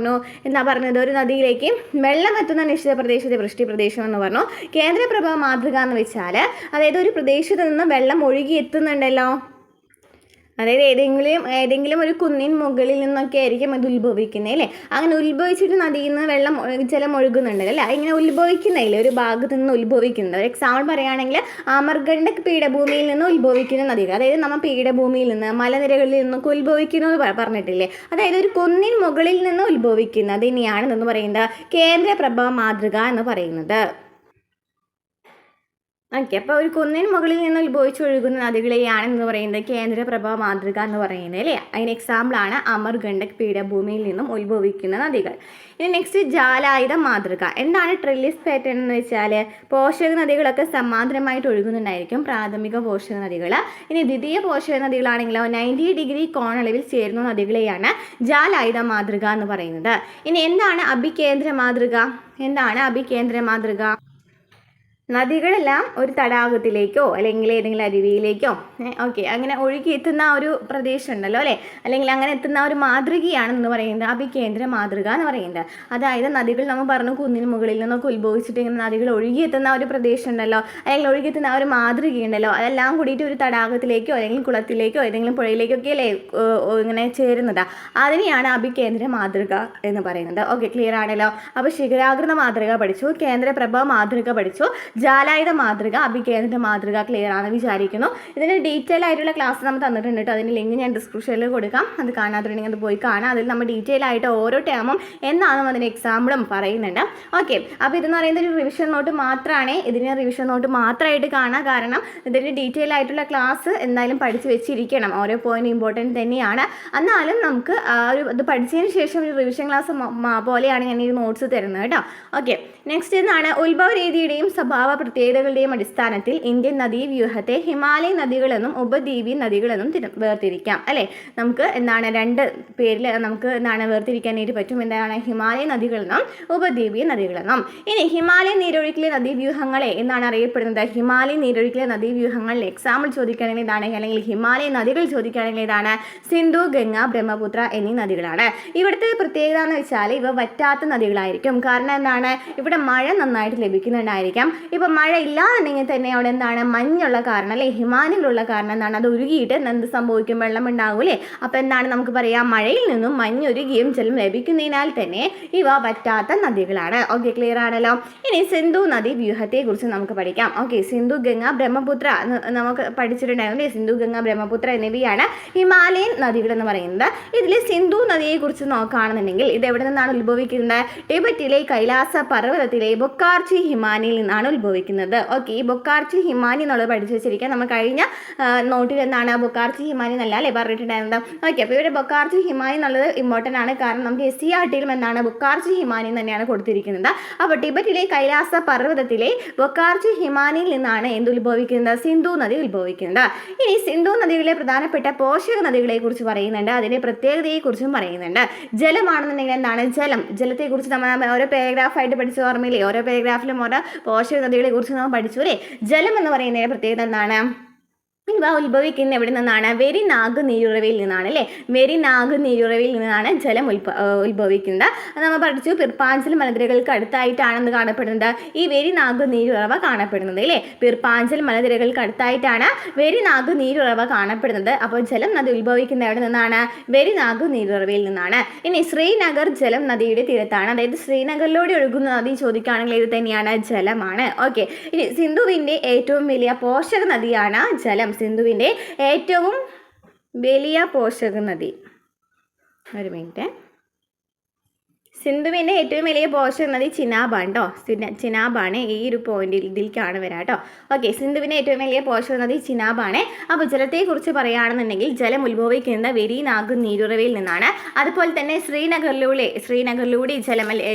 [SPEAKER 1] എന്താ പറഞ്ഞത്? ഒരു നദിയിലേക്ക് വെള്ളം എത്തുന്ന നിശ്ചിത പ്രദേശത്തെ വൃഷ്ടി പ്രദേശം എന്ന് പറഞ്ഞു. കേന്ദ്രപ്രഭ മാതൃക എന്ന് വെച്ചാൽ, അതായത് ഒരു പ്രദേശത്ത് നിന്ന് വെള്ളം ഒഴുകി എത്തുന്നുണ്ടല്ലോ, അതായത് ഏതെങ്കിലും ഒരു കുന്നിൻ മുകളിൽ നിന്നൊക്കെ ആയിരിക്കും അത് ഉത്ഭവിക്കുന്നത് അല്ലേ. അങ്ങനെ ഉത്ഭവിച്ചിട്ട് നദിയിൽ നിന്ന് ജലം ഒഴുകുന്നുണ്ട് അല്ലേ. ഇങ്ങനെ ഉത്ഭവിക്കുന്നില്ല, ഒരു ഭാഗത്ത് നിന്ന് ഉത്ഭവിക്കുന്നത്. ഒരു എക്സാമ്പിൾ പറയുകയാണെങ്കിൽ അമർകണ്ടക് പീഠഭൂമിയിൽ നിന്ന് ഉത്ഭവിക്കുന്ന നദികൾ, അതായത് നമ്മൾ പീഠഭൂമിയിൽ നിന്ന് മലനിരകളിൽ നിന്നൊക്കെ ഉത്ഭവിക്കുന്നത് പറഞ്ഞിട്ടില്ലേ. അതായത് ഒരു കുന്നിൻ മുകളിൽ നിന്ന് ഉത്ഭവിക്കുന്നത് ഇനിയാണ് എന്ന് പറയുന്നത് കേന്ദ്രപ്രഭ മാതൃക എന്ന് പറയുന്നത്. ഓക്കെ, അപ്പോൾ ഒരു കുന്നിൻ മുകളിൽ നിന്ന് ഉത്ഭവിച്ചൊഴുകുന്ന നദികളെയാണ് എന്ന് പറയുന്നത് കേന്ദ്രപ്രഭ മാതൃക എന്ന് പറയുന്നത് അല്ലേ. അതിന് എക്സാമ്പിളാണ് അമർകണ്ടക് പീഠഭൂമിയിൽ നിന്നും ഉത്ഭവിക്കുന്ന നദികൾ. ഇനി നെക്സ്റ്റ് ജാലായുധ മാതൃക. എന്താണ് ട്രില്ലിസ് പാറ്റേൺ എന്ന് വെച്ചാൽ? പോഷക നദികളൊക്കെ സമാന്തരമായിട്ട് ഒഴുകുന്നുണ്ടായിരിക്കും, പ്രാഥമിക പോഷക നദികൾ. ഇനി ദ്വിതീയ പോഷക നദികളാണെങ്കിലോ 90 ഡിഗ്രി കോണളവിൽ ചേരുന്ന നദികളെയാണ് ജാലായുധ മാതൃക എന്ന് പറയുന്നത്. ഇനി എന്താണ് അഭികേന്ദ്ര മാതൃക? നദികളെല്ലാം ഒരു തടാകത്തിലേക്കോ അല്ലെങ്കിൽ ഏതെങ്കിലും അരുവിയിലേക്കോ ഓക്കെ അങ്ങനെ ഒഴുകി എത്തുന്ന ഒരു പ്രദേശം ഉണ്ടല്ലോ അല്ലേ, അല്ലെങ്കിൽ അങ്ങനെ എത്തുന്ന ഒരു മാതൃകയാണെന്ന് പറയുന്നത് അഭികേന്ദ്ര മാതൃക എന്ന് പറയുന്നത്. അതായത് നദികൾ നമ്മൾ പറഞ്ഞു കുന്നിന് മുകളിൽ നിന്നൊക്കെ ഉത്ഭവിച്ചിട്ട് ഇങ്ങനെ നദികൾ ഒഴുകിയെത്തുന്ന ഒരു പ്രദേശം ഉണ്ടല്ലോ, അല്ലെങ്കിൽ ഒഴുകിയെത്തുന്ന ഒരു മാതൃകയുണ്ടല്ലോ, അതെല്ലാം കൂടിയിട്ട് ഒരു തടാകത്തിലേക്കോ അല്ലെങ്കിൽ കുളത്തിലേക്കോ ഏതെങ്കിലും പുഴയിലേക്കൊക്കെ അല്ലേ ഇങ്ങനെ ചേരുന്നത്. അതിനെയാണ് അഭികേന്ദ്ര മാതൃക എന്ന് പറയുന്നത്. ഓക്കെ, ക്ലിയർ ആണല്ലോ. അപ്പോൾ ശിഖരാകൃത മാതൃക പഠിച്ചു, കേന്ദ്രപ്രഭ മാതൃക പഠിച്ചു, ജാലായുധ മാതൃക, അഭികേന്ദ്ര മാതൃക. ക്ലിയർ ആണെന്ന് വിചാരിക്കുന്നു. ഇതിന് ഡീറ്റെയിൽ ആയിട്ടുള്ള ക്ലാസ് നമ്മൾ തന്നിട്ടുണ്ട് കേട്ടോ. അതിൻ്റെ ലിങ്ക് ഞാൻ ഡിസ്ക്രിപ്ഷനിൽ കൊടുക്കാം. അത് കാണാത്തുണ്ടെങ്കിൽ അത് പോയി കാണാം. അതിൽ നമ്മൾ ഡീറ്റെയിൽ ആയിട്ട് ഓരോ ടേമും എന്താണെന്നും അതിൻ്റെ എക്സാമ്പിളും പറയുന്നുണ്ട്. ഓക്കെ, അപ്പോൾ ഇതെന്ന് പറയുന്നത് ഒരു റിവിഷൻ നോട്ട് മാത്രമാണ്. ഇതിന് റിവിഷൻ നോട്ട് മാത്രമായിട്ട് കാണാം. കാരണം ഇതിൻ്റെ ഡീറ്റെയിൽ ആയിട്ടുള്ള ക്ലാസ് എന്തായാലും പഠിച്ച് വെച്ചിരിക്കണം. ഓരോ പോയിന്റ് ഇമ്പോർട്ടൻറ്റ് തന്നെയാണ്. എന്നാലും നമുക്ക് ഇത് പഠിച്ചതിന് ശേഷം ഒരു റിവിഷൻ ക്ലാസ് പോലെയാണ് ഞാൻ ഈ നോട്ട്സ് തരുന്നത് കേട്ടോ. ഓക്കെ, നെക്സ്റ്റ് എന്താണ്? ഉത്ഭവ രീതിയുടെയും സ്വഭാവ സ്വഭാവ പ്രത്യേകതകളുടെയും അടിസ്ഥാനത്തിൽ ഇന്ത്യൻ നദീവ്യൂഹത്തെ ഹിമാലയൻ നദികളെന്നും ഉപദ്വീപീയ നദികളെന്നും വേർതിരിക്കാം അല്ലേ. നമുക്ക് എന്താണ് രണ്ട് പേരിൽ നമുക്ക് എന്താണ് വേർതിരിക്കാനായിട്ട് പറ്റും. എന്താണ് ഹിമാലയൻ നദികളെന്നും ഉപദ്വീപീയ നദികളെന്നും. ഇനി ഹിമാലയൻ നീരൊഴുക്കിലെ നദീവ്യൂഹങ്ങളെ എന്നാണ് അറിയപ്പെടുന്നത്. ഹിമാലയൻ നീരൊഴുക്കിലെ നദീവ്യൂഹങ്ങളിൽ എക്സാമ്പിൾ ചോദിക്കുകയാണെങ്കിൽ ഇതാണ്, അല്ലെങ്കിൽ ഹിമാലയൻ നദികൾ ചോദിക്കുകയാണെങ്കിൽ ഇതാണ് സിന്ധു, ഗംഗ, ബ്രഹ്മപുത്ര എന്നീ നദികളാണ്. ഇവിടുത്തെ പ്രത്യേകത എന്ന് വെച്ചാൽ ഇവ വറ്റാത്ത നദികളായിരിക്കും. കാരണം എന്താണ്, ഇവിടെ മഴ നന്നായിട്ട് ലഭിക്കുന്നുണ്ടായിരിക്കാം. ഇപ്പം മഴ ഇല്ലാന്നുണ്ടെങ്കിൽ തന്നെ അവിടെ എന്താണ് മഞ്ഞുള്ള കാരണം അല്ലെ, ഹിമാലയിലുള്ള കാരണം എന്താണ് അത് ഉരുകിയിട്ട് എന്ത് സംഭവിക്കും, വെള്ളം ഉണ്ടാകൂലേ. അപ്പം എന്താണ് നമുക്ക് പറയാം, മഴയിൽ നിന്നും മഞ്ഞുരുകിയും ജലം ലഭിക്കുന്നതിനാൽ തന്നെ ഇവ വറ്റാത്ത നദികളാണ്. ഓക്കെ, ക്ലിയർ ആണല്ലോ. ഇനി സിന്ധു നദി വ്യൂഹത്തെ കുറിച്ച് നമുക്ക് പഠിക്കാം. ഓക്കെ, സിന്ധു, ഗംഗ, ബ്രഹ്മപുത്ര നമുക്ക് പഠിച്ചിട്ടുണ്ടായിരുന്നു. സിന്ധു, ഗംഗ, ബ്രഹ്മപുത്ര എന്നിവയാണ് ഹിമാലയൻ നദികൾ എന്ന് പറയുന്നത്. ഇതിൽ സിന്ധു നദിയെ കുറിച്ച് നോക്കുകയാണെന്നുണ്ടെങ്കിൽ ഇത് എവിടെ നിന്നാണ് ഉത്ഭവിക്കുന്നത്? ടിബറ്റിലെ കൈലാസ പർവ്വതത്തിലെ ബൊക്കാർച്ചി ഹിമാനിയിൽ നിന്നാണ് ഉത്ഭവിക്കുന്നത്. ഓക്കെ, ഈ ബൊക്കാർച്ചി ഹിമാനി എന്നുള്ളത് പഠിച്ചു വെച്ചിരിക്കുക. നമ്മൾ കഴിഞ്ഞ നോട്ടിൽ എന്താണ് ബൊക്കാർച്ചി ഹിമാനി എന്നല്ല അല്ലേ പറഞ്ഞിട്ടുണ്ടായിരുന്നത്. ഓക്കെ, അപ്പോൾ ഇവിടെ ബൊക്കാർച്ചി ഹിമാനി എന്നുള്ളത് ഇമ്പോർട്ടൻ്റ് ആണ്. കാരണം നമുക്ക് SCERTയിലും എന്താണ് ബൊക്കാർച്ചി ഹിമാനി തന്നെയാണ് കൊടുത്തിരിക്കുന്നത്. അപ്പോൾ ടിബറ്റിലെ കൈലാസ പർവ്വതത്തിലെ ബൊക്കാർച്ചി ഹിമാനിയിൽ നിന്നാണ് എന്ത് ഉത്ഭവിക്കുന്നത്? സിന്ധു നദി ഉത്ഭവിക്കുന്നത്. ഇനി സിന്ധു നദിയിലെ പ്രധാനപ്പെട്ട പോഷക നദികളെ കുറിച്ച് പറയുന്നുണ്ട്, അതിൻ്റെ പ്രത്യേകതയെക്കുറിച്ചും പറയുന്നുണ്ട്. ജലമാണെന്നുണ്ടെങ്കിൽ എന്താണ് ജലത്തെക്കുറിച്ച് നമ്മൾ ഓരോ പാരഗ്രാഫായിട്ട് പഠിച്ച ഓർമ്മയില്ലേ? ഓരോ പാരഗ്രാഫിലും ഓരോ പോഷക നദികളെ കുറിച്ച് നമ്മൾ പഠിച്ചു അല്ലേ. ജലം എന്ന് പറയുന്നതിൻ്റെ പ്രത്യേകത എന്താണ്? ഇവ ഉത്ഭവിക്കുന്ന എവിടെ നിന്നാണ്? വെരിനാഗ് നീരുറവയിൽ നിന്നാണ് അല്ലേ. വെരിനാഗ് നീരുറവയിൽ നിന്നാണ് ജലം ഉത്ഭവിക്കുന്നത്. നമ്മൾ പഠിച്ചു പിർപ്പാഞ്ചൽ മലനിരകൾക്ക് അടുത്തായിട്ടാണെന്ന് കാണപ്പെടുന്നത് ഈ വെരിനാഗ് നീരുറവ കാണപ്പെടുന്നത് അല്ലേ. പിർപ്പാഞ്ചൽ മലനിരകൾക്ക് അടുത്തായിട്ടാണ് വെരിനാഗ് നീരുറവ കാണപ്പെടുന്നത്. അപ്പോൾ ജലം നദി ഉത്ഭവിക്കുന്ന എവിടെ നിന്നാണ്? വെരിനാഗ് നീരുറവയിൽ നിന്നാണ്. ഇനി ശ്രീനഗർ ജലം നദിയുടെ തീരത്താണ്. അതായത് ശ്രീനഗറിലൂടെ ഒഴുകുന്ന നദി ചോദിക്കുകയാണെങ്കിൽ ഇത് തന്നെയാണ്, ജലമാണ്. ഓക്കെ, ഇനി സിന്ധുവിൻ്റെ ഏറ്റവും വലിയ പോഷക നദിയാണ് ജലം. സിന്ധുവിൻ്റെ ഏറ്റവും വലിയ പോഷക നദി, ഒരു മിനിറ്റ്, സിന്ധുവിൻ്റെ ഏറ്റവും വലിയ പോഷക നദി ചിനാബാണ് കേട്ടോ. ചിനാബാണ് ഈ ഒരു പോയിന്റിൽ ഇതിലേക്കാണ് വരാം കേട്ടോ. ഓക്കെ, സിന്ധുവിൻ്റെ ഏറ്റവും വലിയ പോഷക നദി ചിനാബാണ്. അപ്പോൾ ജലത്തെക്കുറിച്ച് പറയുകയാണെന്നുണ്ടെങ്കിൽ ജലം ഉത്ഭവിക്കുന്നത് വെരിനാഗ് നീരുറവയിൽ നിന്നാണ്. അതുപോലെ തന്നെ ശ്രീനഗറിലൂടെ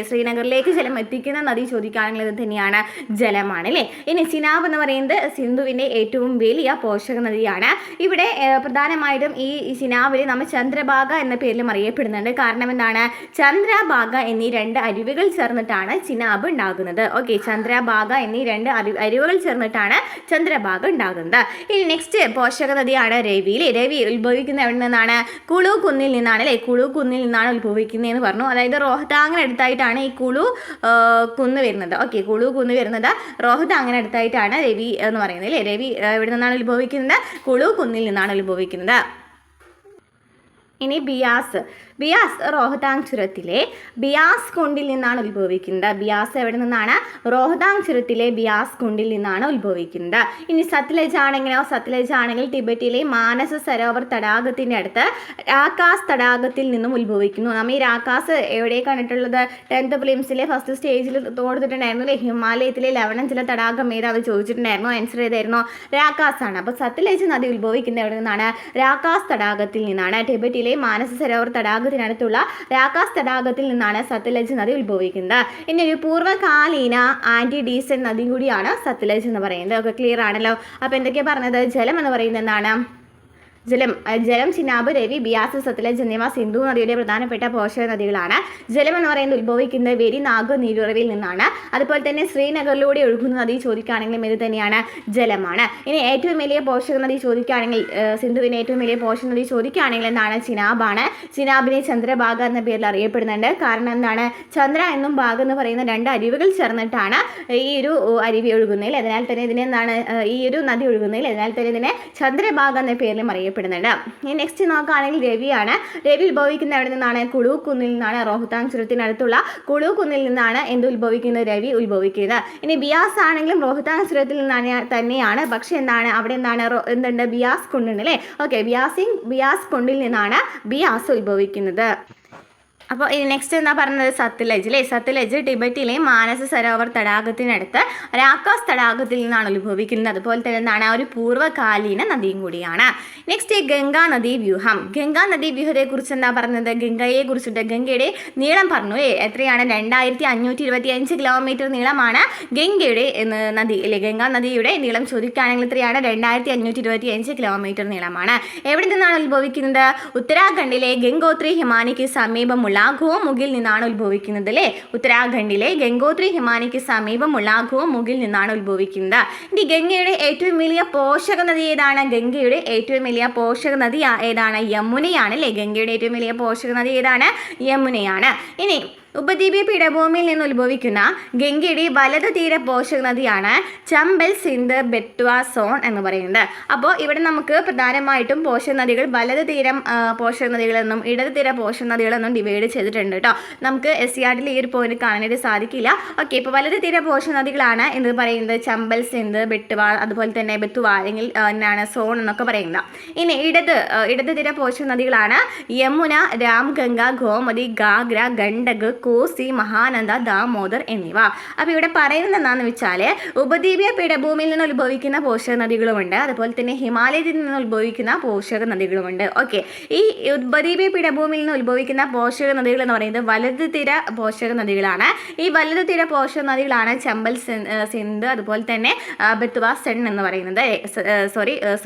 [SPEAKER 1] ശ്രീനഗറിലേക്ക് ജലം എത്തിക്കുന്ന നദി ചോദിക്കുകയാണെങ്കിൽ ഇത് തന്നെയാണ്, ജലമാണ് അല്ലേ. ഇനി ചിനാബ് എന്ന് പറയുന്നത് സിന്ധുവിൻ്റെ ഏറ്റവും വലിയ പോഷക നദിയാണ്. ഇവിടെ പ്രധാനമായിട്ടും ഈ ചിനാബിൽ നമ്മൾ ചന്ദ്രഭാഗ എന്ന പേരിലും അറിയപ്പെടുന്നുണ്ട്. കാരണം എന്താണ്? ചന്ദ്രഭാഗ എന്നീ രണ്ട് അരുവികൾ ചേർന്നിട്ടാണ് ചിനാബ് ഉണ്ടാകുന്നത്. ഓക്കെ, ചന്ദ്രഭാഗ എന്നീ രണ്ട് അരുവികൾ ചേർന്നിട്ടാണ് ചന്ദ്രഭാഗ ഉണ്ടാകുന്നത്. ഇനി നെക്സ്റ്റ് പോഷക നദിയാണ് രവി. രവി ഉത്ഭവിക്കുന്ന എവിടെ നിന്നാണ്? കുളു കുന്നിൽ നിന്നാണ് അല്ലേ. കുളു കുന്നിൽ നിന്നാണ് ഉത്ഭവിക്കുന്നതെന്ന് പറഞ്ഞു. അതായത് റോഹ്താങ്ങിന് അടുത്തായിട്ടാണ് ഈ കുളു കുന്ന് വരുന്നത്. ഓക്കെ, കുളു കുന്ന് വരുന്നത് റോഹ്താങ്ങിന് അടുത്തായിട്ടാണ് രവി എന്ന് പറയുന്നത് അല്ലേ. രവി എവിടെ നിന്നാണ് ഉത്ഭവിക്കുന്നത്? കുളു കുന്നിൽ നിന്നാണ് ഉത്ഭവിക്കുന്നത്. ഇനി ബിയാസ് റോഹ്താങ് ചുരത്തിലെ ബിയാസ് കുണ്ടിൽ നിന്നാണ് ഉത്ഭവിക്കുന്നത്. ബിയാസ് എവിടെ നിന്നാണ്? റോഹ്താങ് ചുരത്തിലെ ബിയാസ് കുണ്ടിൽ നിന്നാണ് ഉത്ഭവിക്കുന്നത്. ഇനി സത്ലജ് ആണെങ്കിൽ ടിബറ്റിലെ മാനസ സരോവർ തടാകത്തിൻ്റെ അടുത്ത് രാക്കാസ് തടാകത്തിൽ നിന്നും ഉത്ഭവിക്കുന്നു. നമ്മൾ ഈ രാക്കാസ് എവിടെ കണ്ടിട്ടുള്ളത്? 10th പ്രിലിംസിലെ ഫസ്റ്റ് സ്റ്റേജിൽ കൊടുത്തിട്ടുണ്ടായിരുന്നു അല്ലേ. ഹിമാലയത്തിലെ ലവണഞ്ചല തടാകം ഏതാണെന്ന് ചോദിച്ചിട്ടുണ്ടായിരുന്നു. ആൻസർ ഏതായിരുന്നു? രാക്കാസ് ആണ്. അപ്പോൾ സത്ലജ് നദി ഉത്ഭവിക്കുന്നത് എവിടെ നിന്നാണ്? രാക്കാസ് തടാകത്തിൽ നിന്നാണ്. ടിബറ്റിലെ മാനസ സരോവർ തടാകത്തിനടുത്തുള്ള രാക്കാസ് തടാകത്തിൽ നിന്നാണ് സത്ലജ് നദി ഉത്ഭവിക്കുന്നത്. ഇനി ഒരു പൂർവ്വകാലീന ആന്റി-ഡീസൽ നദി കൂടിയാണ് സത്ലജ് എന്ന് പറയുന്നത്. ഒക്കെ ക്ലിയർ ആണല്ലോ. അപ്പോൾ എന്തൊക്കെയാണ് പറഞ്ഞത്? ജലം എന്ന് പറയുന്നത് എന്താണ്? ജലം ചിനാബ്, രവി, ബിയാസ്, സത്ലജ് എന്നിവ സിന്ധു നദിയുടെ പ്രധാനപ്പെട്ട പോഷക നദികളാണ്. ജലം എന്ന് പറയുന്നത് ഉത്ഭവിക്കുന്നത് വെരിനാഗ് നീരുറവയിൽ നിന്നാണ്. അതുപോലെ തന്നെ ശ്രീനഗറിലൂടെ ഒഴുകുന്ന നദി ചോദിക്കുകയാണെങ്കിലും ഇത് തന്നെയാണ്, ജലമാണ്. ഇനി ഏറ്റവും വലിയ പോഷക നദി ചോദിക്കുകയാണെങ്കിൽ സിന്ധുവിൻ്റെ ഏറ്റവും വലിയ പോഷക നദി ചോദിക്കുകയാണെങ്കിൽ എന്താണ്? ചിനാബാണ്. ചിനാബിനെ ചന്ദ്രഭാഗ എന്ന പേരിൽ അറിയപ്പെടുന്നുണ്ട്. കാരണം എന്താണ്? ചന്ദ്ര എന്നും ഭാഗ എന്ന് പറയുന്ന രണ്ട് അരുവികൾ ചേർന്നിട്ടാണ് ഈ ഒരു അരുവി ഒഴുകുന്നതിൽ. അതിനാൽ തന്നെ ഇതിനെ എന്താണ് ഈ ഒരു നദി ഒഴുകുന്നതിൽ. അതിനാൽ തന്നെ ഇതിനെ ചന്ദ്രഭാഗ എന്ന പേരിലും അറിയപ്പെടുന്നുണ്ട്. ഇനി നെക്സ്റ്റ് നോക്കുകയാണെങ്കിൽ രവിയാണ്. രവി ഉത്ഭവിക്കുന്ന എവിടെ നിന്നാണ്? കുളു കുന്നിൽ നിന്നാണ്. റോഹ്താങ് ചുരത്തിനടുത്തുള്ള കുളു കുന്നിൽ നിന്നാണ് എന്ത് ഉത്ഭവിക്കുന്നത്? രവി ഉത്ഭവിക്കുന്നത്. ഇനി ബിയാസ് ആണെങ്കിലും റോഹ്താങ് ചുരത്തിൽ നിന്നാണ് തന്നെയാണ്. പക്ഷെ എന്താണ് അവിടെ എന്തുണ്ട്? ബിയാസ് കുണ്ടുണ്ട് അല്ലേ. ഓക്കെ, ബിയാസ് കുണ്ടിൽ നിന്നാണ് ബിയാസ് ഉത്ഭവിക്കുന്നത്. അപ്പോൾ ഇനി നെക്സ്റ്റ് എന്താ പറയുന്നത്, സത്ലജ് അല്ലേ. സത്ലജ് ടിബറ്റിലെ മാനസ സരോവർ തടാകത്തിനടുത്ത് രാക്കാസ് തടാകത്തിൽ നിന്നാണ് ഉത്ഭവിക്കുന്നത്. അതുപോലെ തന്നെ എന്താണ്, ഒരു പൂർവ്വകാലീന നദിയും കൂടിയാണ്. നെക്സ്റ്റ് ഗംഗാ നദീ വ്യൂഹം. ഗംഗാ നദീ വ്യൂഹത്തെ കുറിച്ച് എന്താ പറഞ്ഞത്, ഗംഗയെ കുറിച്ചിട്ട്. ഗംഗയുടെ നീളം പറഞ്ഞു എത്രയാണ്, 2525 കിലോമീറ്റർ നീളമാണ് ഗംഗയുടെ നദി അല്ലേ. ഗംഗാ നദിയുടെ നീളം ചോദിക്കുകയാണെങ്കിൽ എത്രയാണ്, 2525 കിലോമീറ്റർ നീളമാണ്. എവിടെ നിന്നാണ് ഉത്ഭവിക്കുന്നത്, ഉത്തരാഖണ്ഡിലെ ഗംഗോത്രി ഹിമാനിക്ക് സമീപമുള്ള ഗോമുഖിൽ നിന്നാണ് ഉത്ഭവിക്കുന്നത് അല്ലേ. ഉത്തരാഖണ്ഡിലെ ഗംഗോത്രി ഹിമാനിക്ക് സമീപമുള്ള ഗോമുഖിൽ നിന്നാണ് ഉത്ഭവിക്കുന്നത്. ഇനി ഗംഗയുടെ ഏറ്റവും വലിയ പോഷക നദി ഏതാണ്, ഗംഗയുടെ ഏറ്റവും വലിയ പോഷക നദി ഏതാണ്, യമുനയാണ് അല്ലേ. ഗംഗയുടെ ഏറ്റവും വലിയ പോഷക നദി ഏതാണ്, യമുനയാണ്. ഇനി ഉപദ്വീപീയ പീഠഭൂമിയിൽ നിന്ന് ഉത്ഭവിക്കുന്ന ഗംഗയുടെ വലത് തീര പോഷക നദിയാണ് ചമ്പൽ, സിന്ധ്, ബെത്വ, സോൺ എന്ന് പറയുന്നത്. അപ്പോൾ ഇവിടെ നമുക്ക് പ്രധാനമായിട്ടും പോഷക നദികൾ വലത് തീരം പോഷക നദികളെന്നും ഇടത് തീര പോഷക നദികളെന്നും ഡിവൈഡ് ചെയ്തിട്ടുണ്ട് കേട്ടോ. നമുക്ക് SCRTയിൽ ഈ ഒരു പോയിന്റ് കാണാനായിട്ട് സാധിക്കില്ല. ഓക്കെ, ഇപ്പോൾ വലത് തീര പോഷക നദികളാണ് എന്ന് പറയുന്നത് ചമ്പൽ, സിന്ധ്, ബെത്വ, അതുപോലെ തന്നെ ബെത്വ അല്ലെങ്കിൽ എന്നാണ് സോൺ എന്നൊക്കെ പറയുന്നത്. ഇനി ഇടത് തീര പോഷക നദികളാണ് യമുന, രാംഗംഗ, ഗോമതി, ഗാഗ്ര, ഗണ്ഡക്, കോസി, മഹാനന്ദ, ദാമോദർ എന്നിവ. അപ്പോൾ ഇവിടെ പറയുന്നത് എന്താണെന്ന് വെച്ചാൽ ഉപദ്വീപീയ പീഠഭൂമിയിൽ നിന്ന് ഉത്ഭവിക്കുന്ന പോഷക നദികളുമുണ്ട്, അതുപോലെ തന്നെ ഹിമാലയത്തിൽ നിന്ന് ഉത്ഭവിക്കുന്ന പോഷക നദികളുമുണ്ട്. ഓക്കെ, ഈ ഉപദ്വീപീയ പീഠഭൂമിയിൽ നിന്ന് ഉത്ഭവിക്കുന്ന പോഷക നദികൾ എന്ന് പറയുന്നത് വലത് തീര പോഷക നദികളാണ്. ഈ വലത് തീര പോഷക നദികളാണ് ചമ്പൽ, സിന്ധ്, അതുപോലെ തന്നെ ബെത്വ, സെൺ എന്ന് പറയുന്നത്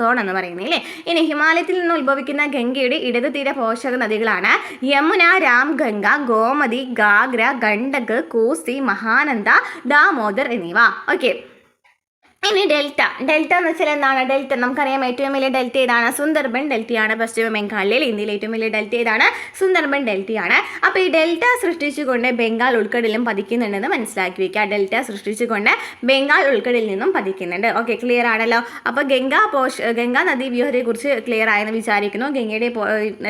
[SPEAKER 1] സോൺ എന്ന് പറയുന്നത് അല്ലേ. ഇനി ഹിമാലയത്തിൽ നിന്ന് ഉത്ഭവിക്കുന്ന ഗംഗയുടെ ഇടത് തീര പോഷക നദികളാണ് യമുന, രാംഗംഗ, ഗോമതി, ഗാഗ്ര, ഗണ്ഡക്, കോസി, മഹാനന്ദ, ദാമോദർ എന്നിവ. ഓക്കെ, ഇനി ഡെൽറ്റ എന്ന് വെച്ചാൽ എന്താണ്, ഡെൽറ്റ നമുക്കറിയാം. ഏറ്റവും വലിയ ഡെൽറ്റ ഏതാണ്, സുന്ദർബൻ ഡെൽറ്റയാണ്. പശ്ചിമ ബംഗാളിൽ ഇന്ത്യയിലെ ഏറ്റവും വലിയ ഡെൽറ്റ ഏതാണ്, സുന്ദർബൻ ഡെൽറ്റയാണ്. അപ്പോൾ ഈ ഡെൽറ്റ സൃഷ്ടിച്ചുകൊണ്ട് ബംഗാൾ ഉൾക്കടലിലും പതിക്കുന്നുണ്ടെന്ന് മനസ്സിലാക്കി വയ്ക്കുക. ഡെൽറ്റ സൃഷ്ടിച്ചുകൊണ്ട് ബംഗാൾ ഉൾക്കടലിൽ നിന്നും പതിക്കുന്നുണ്ട്. ഓക്കെ, ക്ലിയർ ആണല്ലോ. അപ്പോൾ ഗംഗാ നദീ വ്യൂഹത്തെക്കുറിച്ച് ക്ലിയർ ആയെന്ന് വിചാരിക്കുന്നു. ഗംഗയുടെ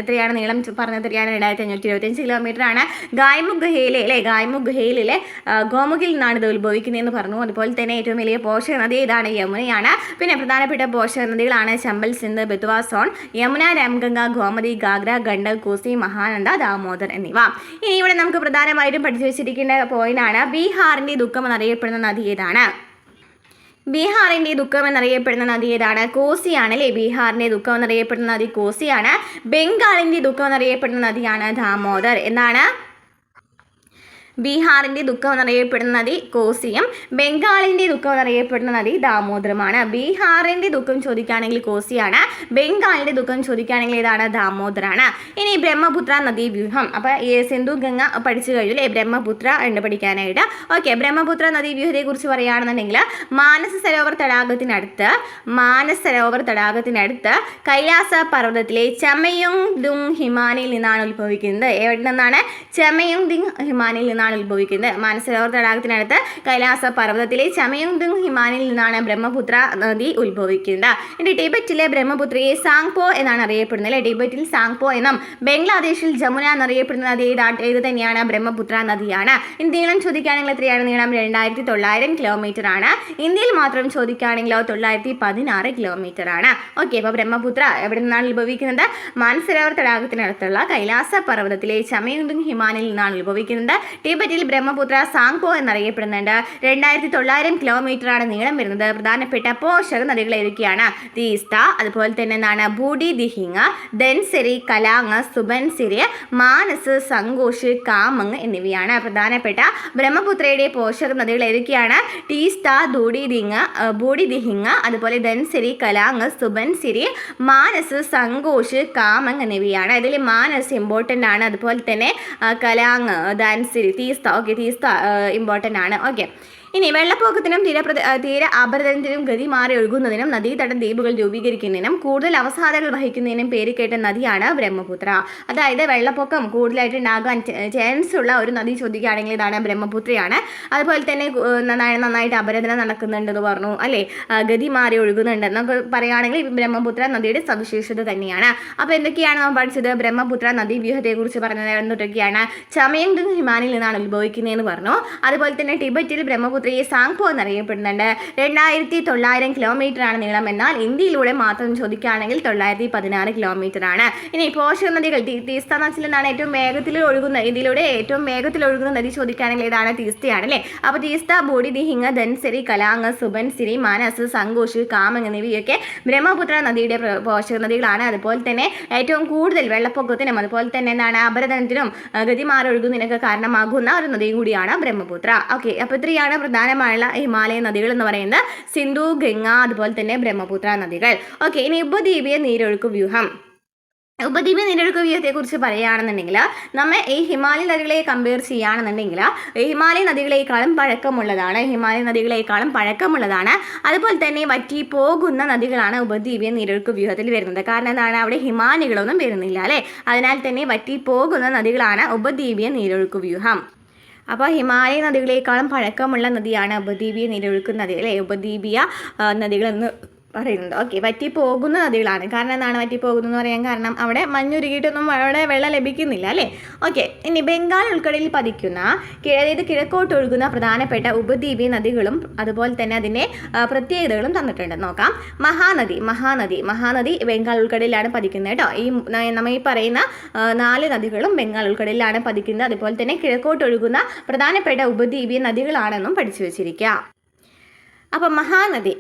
[SPEAKER 1] എത്രയാണ് നീളം പറഞ്ഞത്, എത്രയാണ്, 2525 കിലോമീറ്റർ ആണ്. ഗായ്മുഖ് ഗുഹയിലെ ഗോമുഖിൽ നിന്നാണ് ഇത് ഉത്ഭവിക്കുന്നതെന്ന് പറഞ്ഞു. അതുപോലെ തന്നെ ഏറ്റവും വലിയ പോഷക നദി ഇതാണ്, യമുനയാണ്. പിന്നെ പ്രധാനപ്പെട്ട പോഷക നദികളാണ് ചമ്പൽ, സിന്ധ്, ബെത്വ, സോൺ, യമുന, രാംഗംഗ, ഗോമതി, ഗാഗ്ര, ഗണ്ഡക്, കോസി, മഹാനന്ദ, ദാമോദർ എന്നിവ. ഇനി ഇവിടെ നമുക്ക് പ്രധാനമായിട്ടും പഠിച്ചു വെച്ചിരിക്കേണ്ട പോയിന്റാണ് ബീഹാറിന്റെ ദുഃഖം എന്നറിയപ്പെടുന്ന നദി ഏതാണ്. ബീഹാറിന്റെ ദുഃഖം എന്നറിയപ്പെടുന്ന നദി ഏതാണ്, കോസിയാണ് അല്ലേ. ബീഹാറിന്റെ ദുഃഖം എന്നറിയപ്പെടുന്ന നദി കോസിയാണ്. ബംഗാളിന്റെ ദുഃഖം എന്നറിയപ്പെടുന്ന നദിയാണ് ദാമോദർ. എന്താണ്, ബീഹാറിന്റെ ദുഃഖം എന്നറിയപ്പെടുന്ന നദി കോസിയും ബംഗാളിന്റെ ദുഃഖം എന്നറിയപ്പെടുന്ന നദി ദാമോദരമാണ്. ബീഹാറിന്റെ ദുഃഖം ചോദിക്കുകയാണെങ്കിൽ കോസിയാണ്, ബംഗാളിന്റെ ദുഃഖം ചോദിക്കുകയാണെങ്കിൽ ഏതാണ്, ദാമോദറാണ്. ഇനി ബ്രഹ്മപുത്ര നദീ വ്യൂഹം. അപ്പോൾ ഈ സിന്ധു ഗംഗ പഠിച്ചു കഴിഞ്ഞു അല്ലേ, ബ്രഹ്മപുത്ര ഉണ്ട് പഠിക്കാനായിട്ട്. ഓക്കെ, ബ്രഹ്മപുത്ര നദീ വ്യൂഹത്തെ കുറിച്ച് പറയുകയാണെന്നുണ്ടെങ്കിൽ മാനസ സരോവർ തടാകത്തിനടുത്ത് കൈലാസ പർവ്വതത്തിലെ ചമയുങ് ദുങ് ഹിമാനിയിൽ നിന്നാണ് ഉത്ഭവിക്കുന്നത്. എവിടെ നിന്നാണ്, ചമയുങ് ദിങ് ഹിമാനിയിൽ നിന്നാണ് ഉത്ഭവിക്കുന്നത്. മാനസരോവർ തടാകത്തിനടുത്ത് കൈലാസ പർവ്വതത്തിലെ ചമയുങ് ദുങ് ഹിമാനിയിൽ നിന്നാണ് ബ്രഹ്മപുത്ര നദി ഉത്ഭവിക്കുന്നത്. ഇനി ടിബറ്റിലെ ബ്രഹ്മപുത്രയെ സാങ്പോ എന്നാണ് അറിയപ്പെടുന്നത് അല്ലേ. ടിബറ്റിൽ സാങ്പോ എന്നും ബംഗ്ലാദേശിൽ ജമുന എന്നറിയപ്പെടുന്ന നദി ഏത് തന്നെയാണ്, ബ്രഹ്മപുത്ര നദിയാണ്. നീളം ചോദിക്കുകയാണെങ്കിൽ എത്രയാണ്, നീളം 2900 കിലോമീറ്റർ ആണ്. ഇന്ത്യയിൽ മാത്രം ചോദിക്കുകയാണെങ്കിലോ 916 കിലോമീറ്റർ ആണ്. ഓക്കെ, അപ്പോൾ ബ്രഹ്മപുത്ര എവിടെ നിന്നാണ് ഉത്ഭവിക്കുന്നത്, മാനസരോവർ തടാകത്തിനടുത്തുള്ള കൈലാസ പർവ്വതത്തിലെ ചമയുങ് ദുങ് ഹിമാനിയിൽ നിന്നാണ് ഉത്ഭവിക്കുന്നത്. ടിബറ്റിൽ ബ്രഹ്മപുത്ര സാങ്പോ എന്നറിയപ്പെടുന്നുണ്ട്. 2900 കിലോമീറ്ററാണ് നീളം വരുന്നത്. പ്രധാനപ്പെട്ട പോഷക നദികൾ ഏതൊക്കെയാണ്, തീസ്ത, അതുപോലെ തന്നെ എന്താണ്, ബൂഡി ദിഹിങ്, ധൻസിരി, കലാങ്, സുബൻസിരി, മാനസ്, സങ്കോഷ്, കാമങ് എന്നിവയാണ് പ്രധാനപ്പെട്ട ബ്രഹ്മപുത്രയുടെ പോഷക നദികൾ ഏതൊക്കെയാണ്, ടീസ്ത, ബൂഡി ദിഹിങ്, അതുപോലെ ധൻസിരി, കലാങ്, സുബൻസിരി, മാനസ്, സങ്കോഷ്, കാമങ് എന്നിവയാണ്. ഇതിൽ മാനസ് ഇമ്പോർട്ടൻ്റ് ആണ്, അതുപോലെ തന്നെ കലാങ്, ധൻസിരി, തീസ്ത ഇമ്പോർട്ടൻ്റ് ആണ്. ഓക്കെ, ഇനി വെള്ളപ്പൊക്കത്തിനും തീര അപരദനത്തിനും ഗതി മാറി ഒഴുകുന്നതിനും നദീതട ദ്വീപുകൾ രൂപീകരിക്കുന്നതിനും കൂടുതൽ അവസാദങ്ങൾ വഹിക്കുന്നതിനും പേര് കേട്ട നദിയാണ് ബ്രഹ്മപുത്ര. അതായത് വെള്ളപ്പൊക്കം കൂടുതലായിട്ട് ഉണ്ടാകാൻ ചാൻസ് ഉള്ള ഒരു നദി ചോദിക്കുകയാണെങ്കിൽ ഇതാണ് ബ്രഹ്മപുത്രയാണ്. അതുപോലെ തന്നെ നന്നായിട്ട് അപരദനം നടക്കുന്നുണ്ടെന്ന് പറഞ്ഞു അല്ലേ, ഗതി മാറി ഒഴുകുന്നുണ്ട് എന്നൊക്കെ പറയുകയാണെങ്കിൽ ബ്രഹ്മപുത്ര നദിയുടെ സവിശേഷത തന്നെയാണ്. അപ്പോൾ എന്തൊക്കെയാണ് നാം പഠിച്ചത്, ബ്രഹ്മപുത്ര നദീ വ്യൂഹത്തെക്കുറിച്ച് പറഞ്ഞത് എന്തൊക്കെയാണ്, ചമയുങ് ദുങ് ഹിമാനിയിൽ നിന്നാണ് ഉത്ഭവിക്കുന്നതെന്ന് പറഞ്ഞു. അതുപോലെ തന്നെ ടിബറ്റിൽ ബ്രഹ്മപുത്ര ബ്രഹ്മപുത്ര സാങ്പോ എന്നറിയപ്പെടുന്നുണ്ട്. 2900 കിലോമീറ്ററാണ് നീളം. എന്നാൽ ഇന്ത്യയിലൂടെ മാത്രം ചോദിക്കുകയാണെങ്കിൽ 916 കിലോമീറ്റർ ആണ്. ഇനി പോഷക നദികൾ തീസ്ത എന്ന് വെച്ചാൽ എന്താണ്? ഏറ്റവും വേഗത്തിൽ ഒഴുകുന്ന, ഇന്ത്യയിലൂടെ ഏറ്റവും വേഗത്തിൽ ഒഴുകുന്ന നദി ചോദിക്കുകയാണെങ്കിൽ ഏതാണ്? തീസ്തയാണ് അല്ലേ. അപ്പോൾ തീസ്ത, ബോഡി, ദിഹിംഗ, ധൻസിരി, കലാങ്, സുബൻസിരി, മാനസ്, സങ്കോഷ്, കാമങ് എന്നിവയൊക്കെ ബ്രഹ്മപുത്ര നദിയുടെ പോഷക നദികളാണ്. അതുപോലെ തന്നെ ഏറ്റവും കൂടുതൽ വെള്ളപ്പൊക്കത്തിനും അതുപോലെ തന്നെ എന്താണ് അപരദനത്തിനും ഗതിമാറി ഒഴുകുന്നതിനൊക്കെ കാരണമാകുന്ന ഒരു നദിയും കൂടിയാണ് ബ്രഹ്മപുത്ര. ഓക്കെ, അപ്പോൾ ഇത്രയാണ് പ്രധാനമായുള്ള ഹിമാലയൻ നദികൾ എന്ന് പറയുന്നത്. സിന്ധു, ഗംഗ, അതുപോലെ തന്നെ ബ്രഹ്മപുത്ര നദികൾ. ഓക്കെ, ഇനി ഉപദ്വീപീയ നീരൊഴുക്ക് വ്യൂഹം. ഉപദ്വീപീയ നീരൊഴുക്ക് വ്യൂഹത്തെക്കുറിച്ച് പറയുകയാണെന്നുണ്ടെങ്കിൽ നമ്മൾ ഈ ഹിമാലയൻ നദികളെ കമ്പയർ ചെയ്യുകയാണെന്നുണ്ടെങ്കിൽ ഹിമാലയൻ നദികളെക്കാളും പഴക്കമുള്ളതാണ്. അതുപോലെ തന്നെ വറ്റി പോകുന്ന നദികളാണ് ഉപദ്വീപീയ നീരൊഴുക്ക് വ്യൂഹത്തിൽ വരുന്നത്. കാരണം എന്താണ്? അവിടെ ഹിമാനികളൊന്നും വരുന്നില്ല അല്ലേ. അതിനാൽ തന്നെ വറ്റി പോകുന്ന നദികളാണ് ഉപദ്വീപീയ നീരൊഴുക്ക് വ്യൂഹം. അപ്പോൾ ഹിമാലയ നദികളെക്കാളും പഴക്കമുള്ള നദിയാണ് ഉപദ്വീപീയ നീരൊഴുക്ക് നദി അല്ലേ. ഉപദ്വീപീയ നദികളെന്ന് പറയുന്നുണ്ട്. ഓക്കെ, വറ്റി പോകുന്ന നദികളാണ്. കാരണം എന്താണ് വറ്റി പോകുന്നതെന്ന് പറയാൻ കാരണം? അവിടെ മഞ്ഞുരുകിയിട്ടൊന്നും അവിടെ വെള്ളം ലഭിക്കുന്നില്ല അല്ലേ. ഓക്കെ, ഇനി ബംഗാൾ ഉൾക്കടലിൽ പതിക്കുന്ന കിഴക്കോട്ട് ഒഴുകുന്ന പ്രധാനപ്പെട്ട ഉപദ്വീപീയ നദികളും അതുപോലെ തന്നെ അതിൻ്റെ പ്രത്യേകതകളും തന്നിട്ടുണ്ട്. നോക്കാം. മഹാനദി ബംഗാൾ ഉൾക്കടലിലാണ് പതിക്കുന്നത് കേട്ടോ. നമ്മൾ ഈ പറയുന്ന 4 നദികളും ബംഗാൾ ഉൾക്കടലിലാണ് പതിക്കുന്നത്. അതുപോലെ തന്നെ കിഴക്കോട്ട് ഒഴുകുന്ന പ്രധാനപ്പെട്ട ഉപദ്വീപീയ നദികളാണെന്നും പഠിച്ചു വെച്ചിരിക്കുക. അപ്പം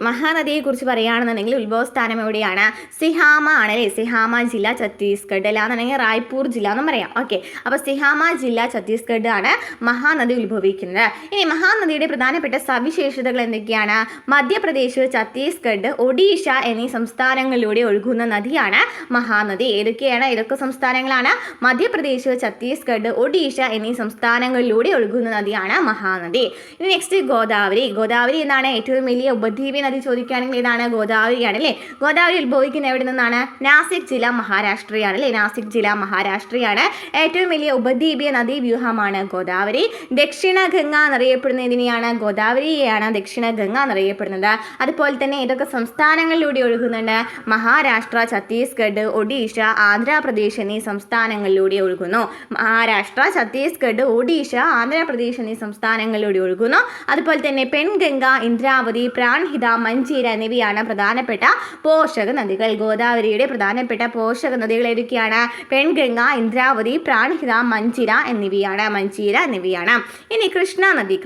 [SPEAKER 1] മഹാനദിയെക്കുറിച്ച് പറയുകയാണെന്നുണ്ടെങ്കിൽ ഉത്ഭവസ്ഥാനം എവിടെയാണ്? സിഹാമ ആണല്ലേ. സിഹാമ ജില്ല ഛത്തീസ്ഗഡ്, അല്ലാന്നുണ്ടെങ്കിൽ റായ്പൂർ ജില്ല എന്നും പറയാം. ഓക്കെ, അപ്പോൾ സിഹാമ ജില്ല ഛത്തീസ്ഗഡ് ആണ് മഹാനദി ഉത്ഭവിക്കുന്നത്. ഇനി മഹാനദിയുടെ പ്രധാനപ്പെട്ട സവിശേഷതകൾ എന്തൊക്കെയാണ്? മധ്യപ്രദേശ്, ഛത്തീസ്ഗഡ്, ഒഡീഷ എന്നീ സംസ്ഥാനങ്ങളിലൂടെ ഒഴുകുന്ന നദിയാണ് മഹാനദി. ഏതൊക്കെ സംസ്ഥാനങ്ങളാണ്? മധ്യപ്രദേശ്, ഛത്തീസ്ഗഡ്, ഒഡീഷ എന്നീ സംസ്ഥാനങ്ങളിലൂടെ ഒഴുകുന്ന നദിയാണ് മഹാനദി. ഇനി നെക്സ്റ്റ് ഗോദാവരി എന്നാണ് ഏറ്റവും വലിയ ഉപദ്വീപീയ നദി ചോദിക്കുകയാണെങ്കിൽ ഏതാണ്? ഗോദാവരിയാണ് അല്ലേ. ഗോദാവരി ഉത്ഭവിക്കുന്ന എവിടെ നിന്നാണ്? നാസിക് ജില്ല മഹാരാഷ്ട്രയാണ് അല്ലേ. നാസിക് ജില്ല മഹാരാഷ്ട്രയാണ്. ഏറ്റവും വലിയ ഉപദ്വീപീയ നദീ വ്യൂഹമാണ് ഗോദാവരി. ദക്ഷിണ ഗംഗ എന്നറിയപ്പെടുന്ന ഇതിനെയാണ് ഗോദാവരിയെയാണ് ദക്ഷിണ ഗംഗ എന്നറിയപ്പെടുന്നത്. അതുപോലെ തന്നെ ഇതൊക്കെ സംസ്ഥാനങ്ങളിലൂടെ ഒഴുകുന്നുണ്ട്? മഹാരാഷ്ട്ര, ഛത്തീസ്ഗഡ്, ഒഡീഷ, ആന്ധ്രാപ്രദേശ് എന്നീ സംസ്ഥാനങ്ങളിലൂടെ ഒഴുകുന്നു. മഹാരാഷ്ട്ര, ഛത്തീസ്ഗഡ്, ഒഡീഷ, ആന്ധ്രാപ്രദേശ് എന്നീ സംസ്ഥാനങ്ങളിലൂടെ ഒഴുകുന്നു. അതുപോലെ തന്നെ പെൺഗംഗ, ഇന്ദ്രാവതി, പ്രാൺഹിത, മഞ്ചീര എന്നിവയാണ് പ്രധാനപ്പെട്ട പോഷക നദികൾ. ഗോദാവരിയുടെ പ്രധാനപ്പെട്ട പോഷക നദികൾ ഏതൊക്കെയാണ്? പെൺഗംഗ, ഇന്ദ്രാവതി, പ്രാൺഹിത, മഞ്ചീര എന്നിവയാണ്. ഇനി കൃഷ്ണ നദി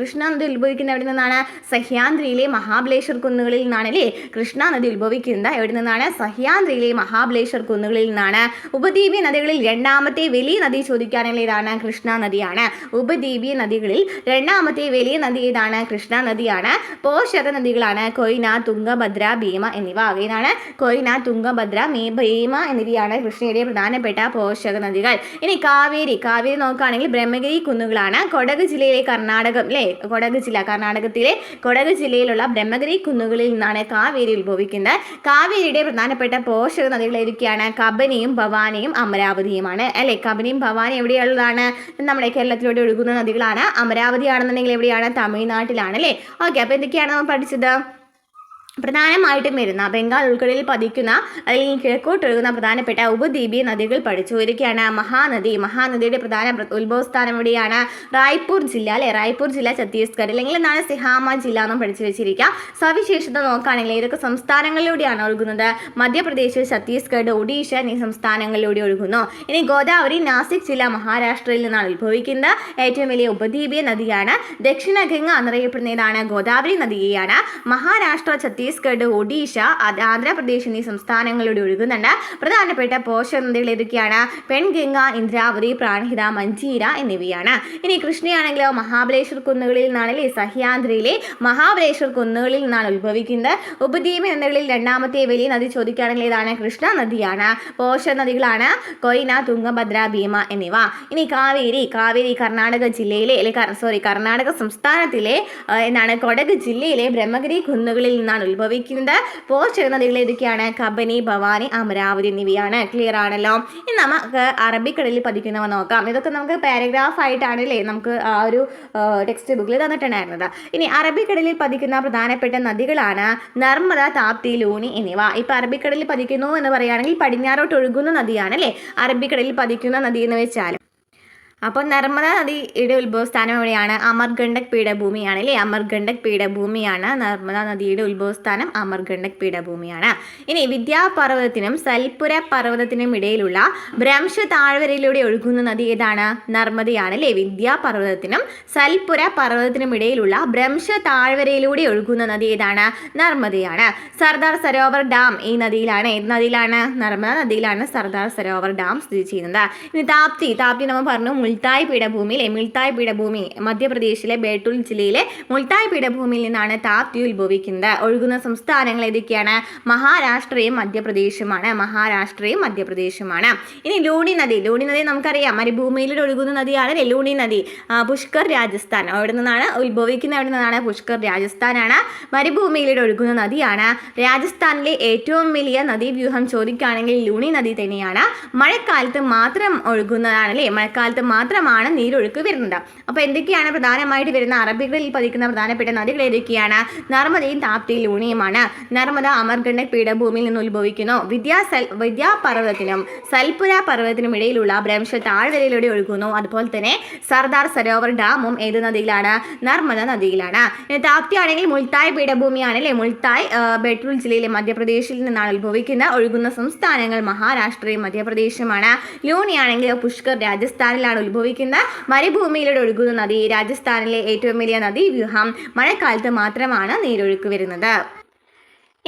[SPEAKER 1] ഉത്ഭവിക്കുന്ന എവിടെ നിന്നാണ്? സഹ്യാദ്രിയിലെ മഹാബലേശ്വർ കുന്നുകളിൽ നിന്നാണ് അല്ലേ. കൃഷ്ണ നദി ഉത്ഭവിക്കുന്നത് എവിടെ നിന്നാണ്? സഹ്യാദ്രിയിലെ മഹാബലേശ്വർ കുന്നുകളിൽ നിന്നാണ്. ഉപദ്വീപീയ നദികളിൽ രണ്ടാമത്തെ വലിയ നദി ചോദിക്കുകയാണെങ്കിൽ ഏതാണ്? കൃഷ്ണ നദിയാണ്. ഉപദ്വീപീയ നദികളിൽ രണ്ടാമത്തെ വലിയ നദി ഏതാണ്? കൃഷ്ണ നദിയാണ്. പോഷക നദികളാണ് കൊയ്ന, തുംഗഭദ്ര, ഭീമ എന്നിവ. ഏതാണ്? കൊയ്ന, തുംഗഭദ്ര, ഭീമ എന്നിവയാണ് കൃഷ്ണയുടെ പ്രധാനപ്പെട്ട പോഷക നദികൾ. ഇനി കാവേരി നോക്കുകയാണെങ്കിൽ ബ്രഹ്മഗിരി കുന്നുകളാണ്. കൊടക് ജില്ലയിലെ കർണാടകത്തിലെ കൊടക് ജില്ലയിലുള്ള ബ്രഹ്മഗിരി കുന്നുകളിൽ നിന്നാണ് കാവേരി ഉത്ഭവിക്കുന്നത്. കാവേരിയുടെ പ്രധാനപ്പെട്ട പോഷക നദികൾ ഏതൊക്കെയാണ്? കബനിയും ഭവാനിയും അമരാവതിയുമാണ് അല്ലെ. കബനിയും ഭവാനി എവിടെയുള്ളതാണ്? നമ്മുടെ കേരളത്തിലൂടെ ഒഴുകുന്ന നദികളാണ്. അമരാവതി ആണെന്നുണ്ടെങ്കിൽ എവിടെയാണ്? തമിഴ്നാട്ടിലാണ് അല്ലേ. ഓക്കെ, അപ്പോൾ എന്തൊക്കെയാണ് നമ്മൾ പഠിച്ചത്? പ്രധാനമായിട്ടും വരുന്ന ബംഗാൾ ഉൾക്കടലിൽ പതിക്കുന്ന അല്ലെങ്കിൽ കിഴക്കോട്ട് ഒഴുകുന്ന പ്രധാനപ്പെട്ട ഉപദ്വീപീയ നദികൾ പഠിച്ചു. ഇതൊക്കെയാണ് മഹാനദിയുടെ പ്രധാന ഉത്ഭവസ്ഥാനം എവിടെയാണ്? റായ്പൂർ ജില്ല അല്ലെ. റായ്പൂർ ജില്ല ഛത്തീസ്ഗഡ്, അല്ലെങ്കിൽ എന്താണ്? സിഹാമ ജില്ല എന്നും പഠിച്ചു വെച്ചിരിക്കുക. സവിശേഷത നോക്കുകയാണെങ്കിൽ ഇതൊക്കെ സംസ്ഥാനങ്ങളിലൂടെയാണ് ഒഴുകുന്നത്? മധ്യപ്രദേശ്, ഛത്തീസ്ഗഡ്, ഒഡീഷ എന്നീ സംസ്ഥാനങ്ങളിലൂടെ ഒഴുകുന്നു. ഇനി ഗോദാവരി നാസിക് ജില്ല മഹാരാഷ്ട്രയിൽ നിന്നാണ് ഉത്ഭവിക്കുന്നത്. ഏറ്റവും വലിയ ഉപദ്വീപീയ നദിയാണ്. ദക്ഷിണ ഗംഗ എന്നറിയപ്പെടുന്നതാണ് ഗോദാവരി നദിയെയാണ്. മഹാരാഷ്ട്ര, ഛത്തീസ്ഗഡ്, ഒഡീഷ, ആന്ധ്രാപ്രദേശ് എന്നീ സംസ്ഥാനങ്ങളിലൂടെ ഒഴുകുന്നുണ്ട്. പ്രധാനപ്പെട്ട പോഷക നദികൾ ഏതൊക്കെയാണ്? പെൺഗംഗ, ഇന്ദ്രാവതി, പ്രാൺഹിത, മഞ്ചീര എന്നിവയാണ്. ഇനി കൃഷ്ണയാണെങ്കിലോ മഹാബലേശ്വർ കുന്നുകളിൽ നിന്നാണ് അല്ലേ. സഹ്യാദ്രിയിലെ മഹാബലേശ്വർ കുന്നുകളിൽ നിന്നാണ് ഉത്ഭവിക്കുന്നത്. ഉപദ്വീപീയ നദികളിൽ രണ്ടാമത്തെ വലിയ നദി ചോദിക്കുകയാണെങ്കിൽ ഏതാണ്? കൃഷ്ണ നദിയാണ്. പോഷക നദികളാണ് കൊയ്ന, തുംഗഭദ്ര, ഭീമ എന്നിവ. ഇനി കാവേരി കർണാടക ജില്ലയിലെ കർണാടക സംസ്ഥാനത്തിലെ കൊടക് ജില്ലയിലെ ബ്രഹ്മഗിരി കുന്നുകളിൽ നിന്നാണ് ഉത്ഭവിക്കുന്നത്. പോഷക നദികൾ ഏതൊക്കെയാണ്? കബനി, ഭവാനി, അമരാവതി എന്നിവയാണ്. ക്ലിയർ ആണല്ലോ. ഇനി നമുക്ക് അറബിക്കടലിൽ പതിക്കുന്നവ നോക്കാം. ഇതൊക്കെ നമുക്ക് പാരഗ്രാഫ് ആയിട്ടാണ് അല്ലേ നമുക്ക് ആ ഒരു ടെക്സ്റ്റ് ബുക്കിൽ തന്നിട്ടുണ്ടായിരുന്നത്. ഇനി അറബിക്കടലിൽ പതിക്കുന്ന പ്രധാനപ്പെട്ട നദികളാണ് നർമ്മദ, താപ്തി, ലൂനി എന്നിവ. ഇപ്പം അറബിക്കടലിൽ പതിക്കുന്നു എന്ന് പറയുകയാണെങ്കിൽ പടിഞ്ഞാറോട്ട് ഒഴുകുന്ന നദിയാണ് അല്ലേ അറബിക്കടലിൽ പതിക്കുന്ന നദി എന്ന് വെച്ചാൽ. അപ്പോൾ നർമ്മദ നദിയുടെ ഉത്ഭവസ്ഥാനം എവിടെയാണ്? അമർകണ്ടക് പീഠഭൂമിയാണ് അല്ലേ? അമർകണ്ടക് പീഠഭൂമിയാണ് നർമ്മദ നദിയുടെ ഉത്ഭവസ്ഥാനം. അമർകണ്ടക് പീഠഭൂമിയാണ്. ഇനി വിദ്യാപർവ്വതത്തിനും സൽപുര പർവ്വതത്തിനും ഇടയിലുള്ള ഭ്രംശ താഴ്വരയിലൂടെ ഒഴുകുന്ന നദി ഏതാണ്? നർമ്മദയാണ് അല്ലേ? വിദ്യാപർവ്വതത്തിനും സൽപുര പർവ്വതത്തിനും ഇടയിലുള്ള ഭ്രംശ താഴ്വരയിലൂടെ ഒഴുകുന്ന നദി ഏതാണ്? നർമ്മദയാണ്. സർദാർ സരോവർ ഡാം ഈ നദിയിലാണ്. ഏത് നദിയിലാണ്? നർമ്മദ നദിയിലാണ് സർദാർ സരോവർ ഡാം സ്ഥിതി ചെയ്യുന്നത്. ഇനി താപ്തി നമ്മൾ പറഞ്ഞു മുൾത്തായ് പീഠഭൂമി അല്ലേ? മുൾത്തായ് പീഠഭൂമി മധ്യപ്രദേശിലെ ബേട്ടുൽ ജില്ലയിലെ മുൾത്തായ് പീഠഭൂമിയിൽ നിന്നാണ് താപ്തി ഉത്ഭവിക്കുന്നത്. ഒഴുകുന്ന സംസ്ഥാനങ്ങൾ ഏതൊക്കെയാണ്? മഹാരാഷ്ട്രയും മധ്യപ്രദേശുമാണ്. മഹാരാഷ്ട്രയും മധ്യപ്രദേശുമാണ്. ഇനി ലൂണി നദി നമുക്കറിയാം മരുഭൂമിയിലൂടെ ഒഴുകുന്ന നദിയാണ് ലൂണി നദി. പുഷ്കർ രാജസ്ഥാൻ. എവിടെ നിന്നാണ് ഉത്ഭവിക്കുന്നത്? എവിടെ നിന്നാണ്? പുഷ്കർ രാജസ്ഥാനാണ്. മരുഭൂമിയിലൂടെ ഒഴുകുന്ന നദിയാണ്. രാജസ്ഥാനിലെ ഏറ്റവും വലിയ നദീവ്യൂഹം ചോദിക്കുകയാണെങ്കിൽ ലൂണി നദി തന്നെയാണ്. മഴക്കാലത്ത് മാത്രം ഒഴുകുന്നതാണ് അല്ലേ? മഴക്കാലത്ത് മാത്രമാണ് നീരൊഴുക്ക് വരുന്നത്. അപ്പോൾ എന്തൊക്കെയാണ് പ്രധാനമായിട്ട് വരുന്ന അറബികളിൽ പതിക്കുന്ന പ്രധാനപ്പെട്ട നദികൾ ഏതൊക്കെയാണ്? നർമ്മദയും താപ്തിയും ലൂണിയുമാണ്. നർമ്മദ അമർകണ്ടക് പീഠഭൂമിയിൽ നിന്ന് ഉത്ഭവിക്കുന്നു. വിദ്യാപർവ്വതത്തിനും സൽപുര പർവ്വതത്തിനും ഇടയിലുള്ള ഭ്രംശ താഴ്വരയിലൂടെ ഒഴുകുന്നു. അതുപോലെ തന്നെ സർദാർ സരോവർ ഡാമും ഏത് നദിയിലാണ്? നർമ്മദ നദിയിലാണ്. താപ്തി ആണെങ്കിൽ മുൾത്തായ് പീഠഭൂമിയാണ് അല്ലേ? മുൾത്തായ് ബേട്ടുൽ ജില്ലയിലെ മധ്യപ്രദേശിൽ നിന്നാണ് ഉത്ഭവിക്കുന്നത്. ഒഴുകുന്ന സംസ്ഥാനങ്ങൾ മഹാരാഷ്ട്രയും മധ്യപ്രദേശുമാണ്. ലൂണിയാണെങ്കിൽ പുഷ്കർ രാജസ്ഥാനിലാണ് ഉത്ഭവിക്കുന്നത്. മരുഭൂമിയിലൂടെ ഒഴുകുന്ന നദി രാജസ്ഥാനിലെ ഏറ്റവും വലിയ നദീവ്യൂഹം. മഴക്കാലത്ത് മാത്രമാണ് നീരൊഴുക്ക് വരുന്നത്.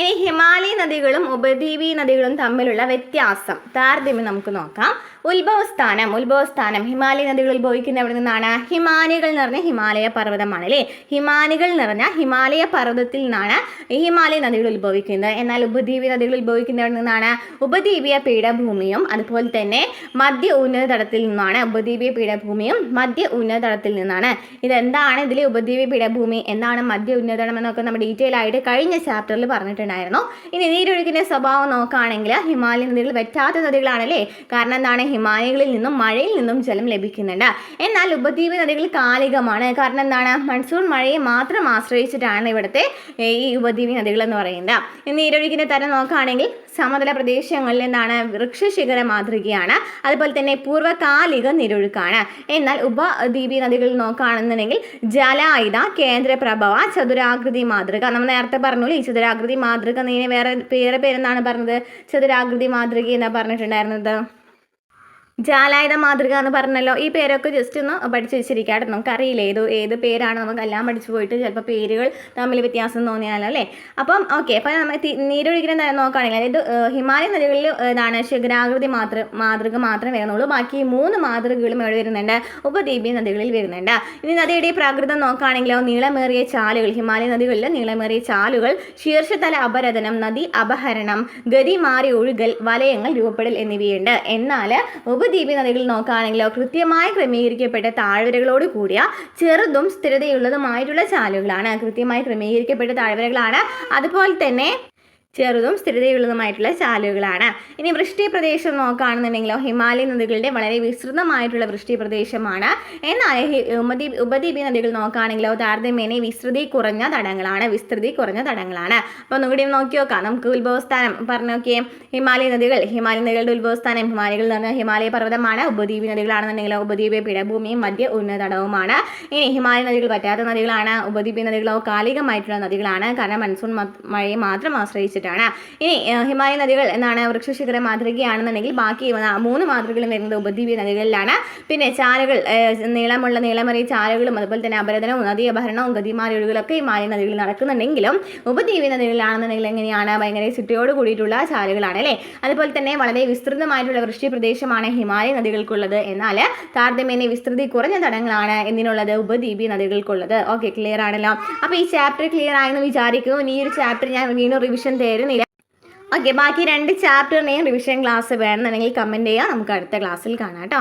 [SPEAKER 1] ഇനി ഹിമാലയ നദികളും ഉപദ്വീപി നദികളും തമ്മിലുള്ള വ്യത്യാസം താരതമ്യം നമുക്ക് നോക്കാം. ഉത്ഭവസ്ഥാനം ഹിമാലയ നദികൾ ഉത്ഭവിക്കുന്ന എവിടെ നിന്നാണ്? ഹിമാനികൾ നിറഞ്ഞ ഹിമാലയ പർവ്വതമാണ് അല്ലേ? ഹിമാനികൾ നിറഞ്ഞ ഹിമാലയ പർവ്വതത്തിൽ നിന്നാണ് ഹിമാലയ നദികൾ ഉത്ഭവിക്കുന്നത്. എന്നാൽ ഉപദ്വീപി നദികൾ ഉത്ഭവിക്കുന്ന എവിടെ നിന്നാണ്? ഉപദ്വീപീയ പീഠഭൂമിയും അതുപോലെ തന്നെ മധ്യ ഉന്നത തടത്തിൽ നിന്നാണ്. ഉപദ്വീപീയ പീഠഭൂമിയും മധ്യ ഉന്നത തടത്തിൽ നിന്നാണ്. ഇതെന്താണ് ഇതിലെ ഉപദ്വീപീയ പീഠഭൂമി, എന്താണ് മധ്യ ഉന്നതതടം എന്നൊക്കെ നമ്മൾ ഡീറ്റെയിൽ ആയിട്ട് കഴിഞ്ഞ ചാപ്റ്ററിൽ പറഞ്ഞിട്ടുണ്ടായിരുന്നു. ഇനി നീരൊഴുക്കിന്റെ സ്വഭാവം നോക്കുകയാണെങ്കിൽ ഹിമാലയ നദികൾ വറ്റാത്ത നദികളാണല്ലേ? കാരണം എന്താണ്? ഹിമാലയങ്ങളിൽ നിന്നും മഴയിൽ നിന്നും ജലം ലഭിക്കുന്നുണ്ട്. എന്നാൽ ഉപദ്വീപ നദികൾ കാലികമാണ്. കാരണം എന്താണ്? മൺസൂൺ മഴയെ മാത്രം ആശ്രയിച്ചിട്ടാണ് ഇവിടുത്തെ ഈ ഉപദ്വീപ നദികൾ എന്ന് പറയുന്നത്. നീരൊഴുക്കിന്റെ തരം നോക്കുകയാണെങ്കിൽ സമതല പ്രദേശങ്ങളിൽ എന്താണ്? വൃക്ഷശിഖര മാതൃകയാണ്. അതുപോലെ തന്നെ പൂർവ്വകാലിക നീരൊഴുക്കാണ്. എന്നാൽ ഉപദ്വീപി നദികൾ നോക്കുകയാണെന്നുണ്ടെങ്കിൽ ജലായുധ, കേന്ദ്രപ്രഭവ, ചതുരാകൃതി മാതൃക. നമ്മൾ നേരത്തെ പറഞ്ഞു ഈ ചതുരാകൃതി മാതൃക. നീ വേറെ പേരെന്താണ് പറഞ്ഞത്? ചതുരാകൃതി മാതൃക എന്നാ പറഞ്ഞിട്ടുണ്ടായിരുന്നത്. ജാലായുധ മാതൃക എന്ന് പറഞ്ഞല്ലോ. ഈ പേരൊക്കെ ജസ്റ്റ് ഒന്ന് പഠിച്ചു വെച്ചിരിക്കാട്ടെ. നമുക്കറിയില്ല ഏത് പേരാണ്. നമുക്ക് എല്ലാം പഠിച്ചു പോയിട്ട് ചിലപ്പോൾ പേരുകൾ തമ്മിൽ വ്യത്യാസം തോന്നിയാലോ അല്ലേ? അപ്പം ഓക്കെ. അപ്പം നമ്മൾ നീരൊഴുക്കിനെ നോക്കുകയാണെങ്കിൽ അതായത് ഹിമാലയ നദികളിൽ ഇതാണ് ശിഖരാകൃതി മാതൃക മാത്രമേ വരുന്നുള്ളൂ. ബാക്കി 3 മാതൃകകളും എവിടെ വരുന്നുണ്ട്? ഉപദ്വീപീയ നദികളിൽ വരുന്നുണ്ട്. ഇനി നദിയുടെ പ്രാകൃതം നോക്കുകയാണെങ്കിലോ നീളമേറിയ ചാലുകൾ. ഹിമാലയ നദികളിൽ നീളമേറിയ ചാലുകൾ, ശീർഷതല അപരദനം, നദി അപഹരണം, ഗതി മാറി ഒഴുകൽ, വലയങ്ങൾ രൂപപ്പെടൽ എന്നിവയുണ്ട്. എന്നാൽ ഉപദ്വീപി നദികളിൽ നോക്കുകയാണെങ്കിലോ കൃത്യമായി ക്രമീകരിക്കപ്പെട്ട താഴ്വരകളോട് കൂടിയ ചെറുതും സ്ഥിരതയുള്ളതുമായിട്ടുള്ള ചാലുകളാണ്. കൃത്യമായി ക്രമീകരിക്കപ്പെട്ട താഴ്വരകളാണ്. അതുപോലെ തന്നെ ചെറുതും സ്ഥിരതയുള്ളതുമായിട്ടുള്ള ചാലുകളാണ്. ഇനി വൃഷ്ടി പ്രദേശം നോക്കുകയാണെന്നുണ്ടെങ്കിലോ ഹിമാലയ നദികളുടെ വളരെ വിസ്തൃതമായിട്ടുള്ള വൃഷ്ടി പ്രദേശമാണ്. എന്നാൽ ഉപദ്വീപി നദികൾ നോക്കുകയാണെങ്കിലോ താരതമ്യേന വിസ്തൃതി കുറഞ്ഞ തടങ്ങളാണ്. അപ്പോൾ ഒന്നുകൂടി നോക്കി നോക്കാം. നമുക്ക് ഉത്ഭവസ്ഥാനം പറഞ്ഞു നോക്കിയേ. ഹിമാലയ നദികളുടെ ഉത്ഭവസ്ഥാനം ഹിമാലയകൾ എന്ന് പറഞ്ഞാൽ ഹിമാലയ പർവ്വതമാണ്. ഉപദ്വീപി നദികളാണെന്നുണ്ടെങ്കിലോ ഉപദ്വീപീയ പീഠഭൂമിയും മധ്യ ഉന്നത തടവുമാണ്. ഇനി ഹിമാലയ നദികൾ പറ്റാത്ത നദികളാണ്. ഉപദ്വീപി നദികളോ കാലികമായിട്ടുള്ള നദികളാണ്. കാരണം മൺസൂൺ മഴയെ മാത്രം ആശ്രയിച്ചിട്ടാണ്. ഇനി ഹിമാലയ നദികൾ എന്താണ്? വൃക്ഷശിഖര മാതൃകയാണെന്നുണ്ടെങ്കിൽ ബാക്കി 3 മാതൃകകളും വരുന്നത് ഉപദ്വീപീയ നദികളിലാണ്. പിന്നെ ചാലുകൾ നീളമേറിയ ചാലുകളും അതുപോലെ തന്നെ അപരദനവും നദി അപഹരണവും ഗതിമാറി ഒഴുകലൊക്കെ ഹിമാലയ നദികളിൽ നടക്കുന്നുണ്ടെങ്കിലും ഉപദ്വീപീയ നദികളിലാണെന്നുണ്ടെങ്കിൽ എങ്ങനെയാണ്? ഭയങ്കര ചുറ്റിയോട് കൂടിയിട്ടുള്ള ചാലുകളാണ് അല്ലേ? അതുപോലെ തന്നെ വളരെ വിസ്തൃതമായിട്ടുള്ള വൃഷ്ടി പ്രദേശമാണ് ഹിമാലയ നദികൾക്കുള്ളത്. എന്നാൽ താരതമ്യേന വിസ്തൃതി കുറഞ്ഞ തടങ്ങളാണ് എന്തിനുള്ളത്? ഉപദ്വീപീയ നദികൾക്കുള്ളത്. ഓക്കെ, ക്ലിയർ ആണല്ലോ. അപ്പോൾ ഈ ചാപ്റ്റർ ക്ലിയർ ആയെന്ന് വിചാരിക്കുന്നു. ഇനി ഈ ഒരു ചാപ്റ്റർ ഞാൻ വീണ്ടും റിവിഷൻ തരുന്നില്ല. ഓക്കെ, ബാക്കി 2 ചാപ്റ്ററിനെയും റിവിഷൻ ക്ലാസ് വേണമെന്നുണ്ടെങ്കിൽ കമൻറ്റ് ചെയ്യുക. നമുക്ക് അടുത്ത ക്ലാസ്സിൽ കാണാം കേട്ടോ.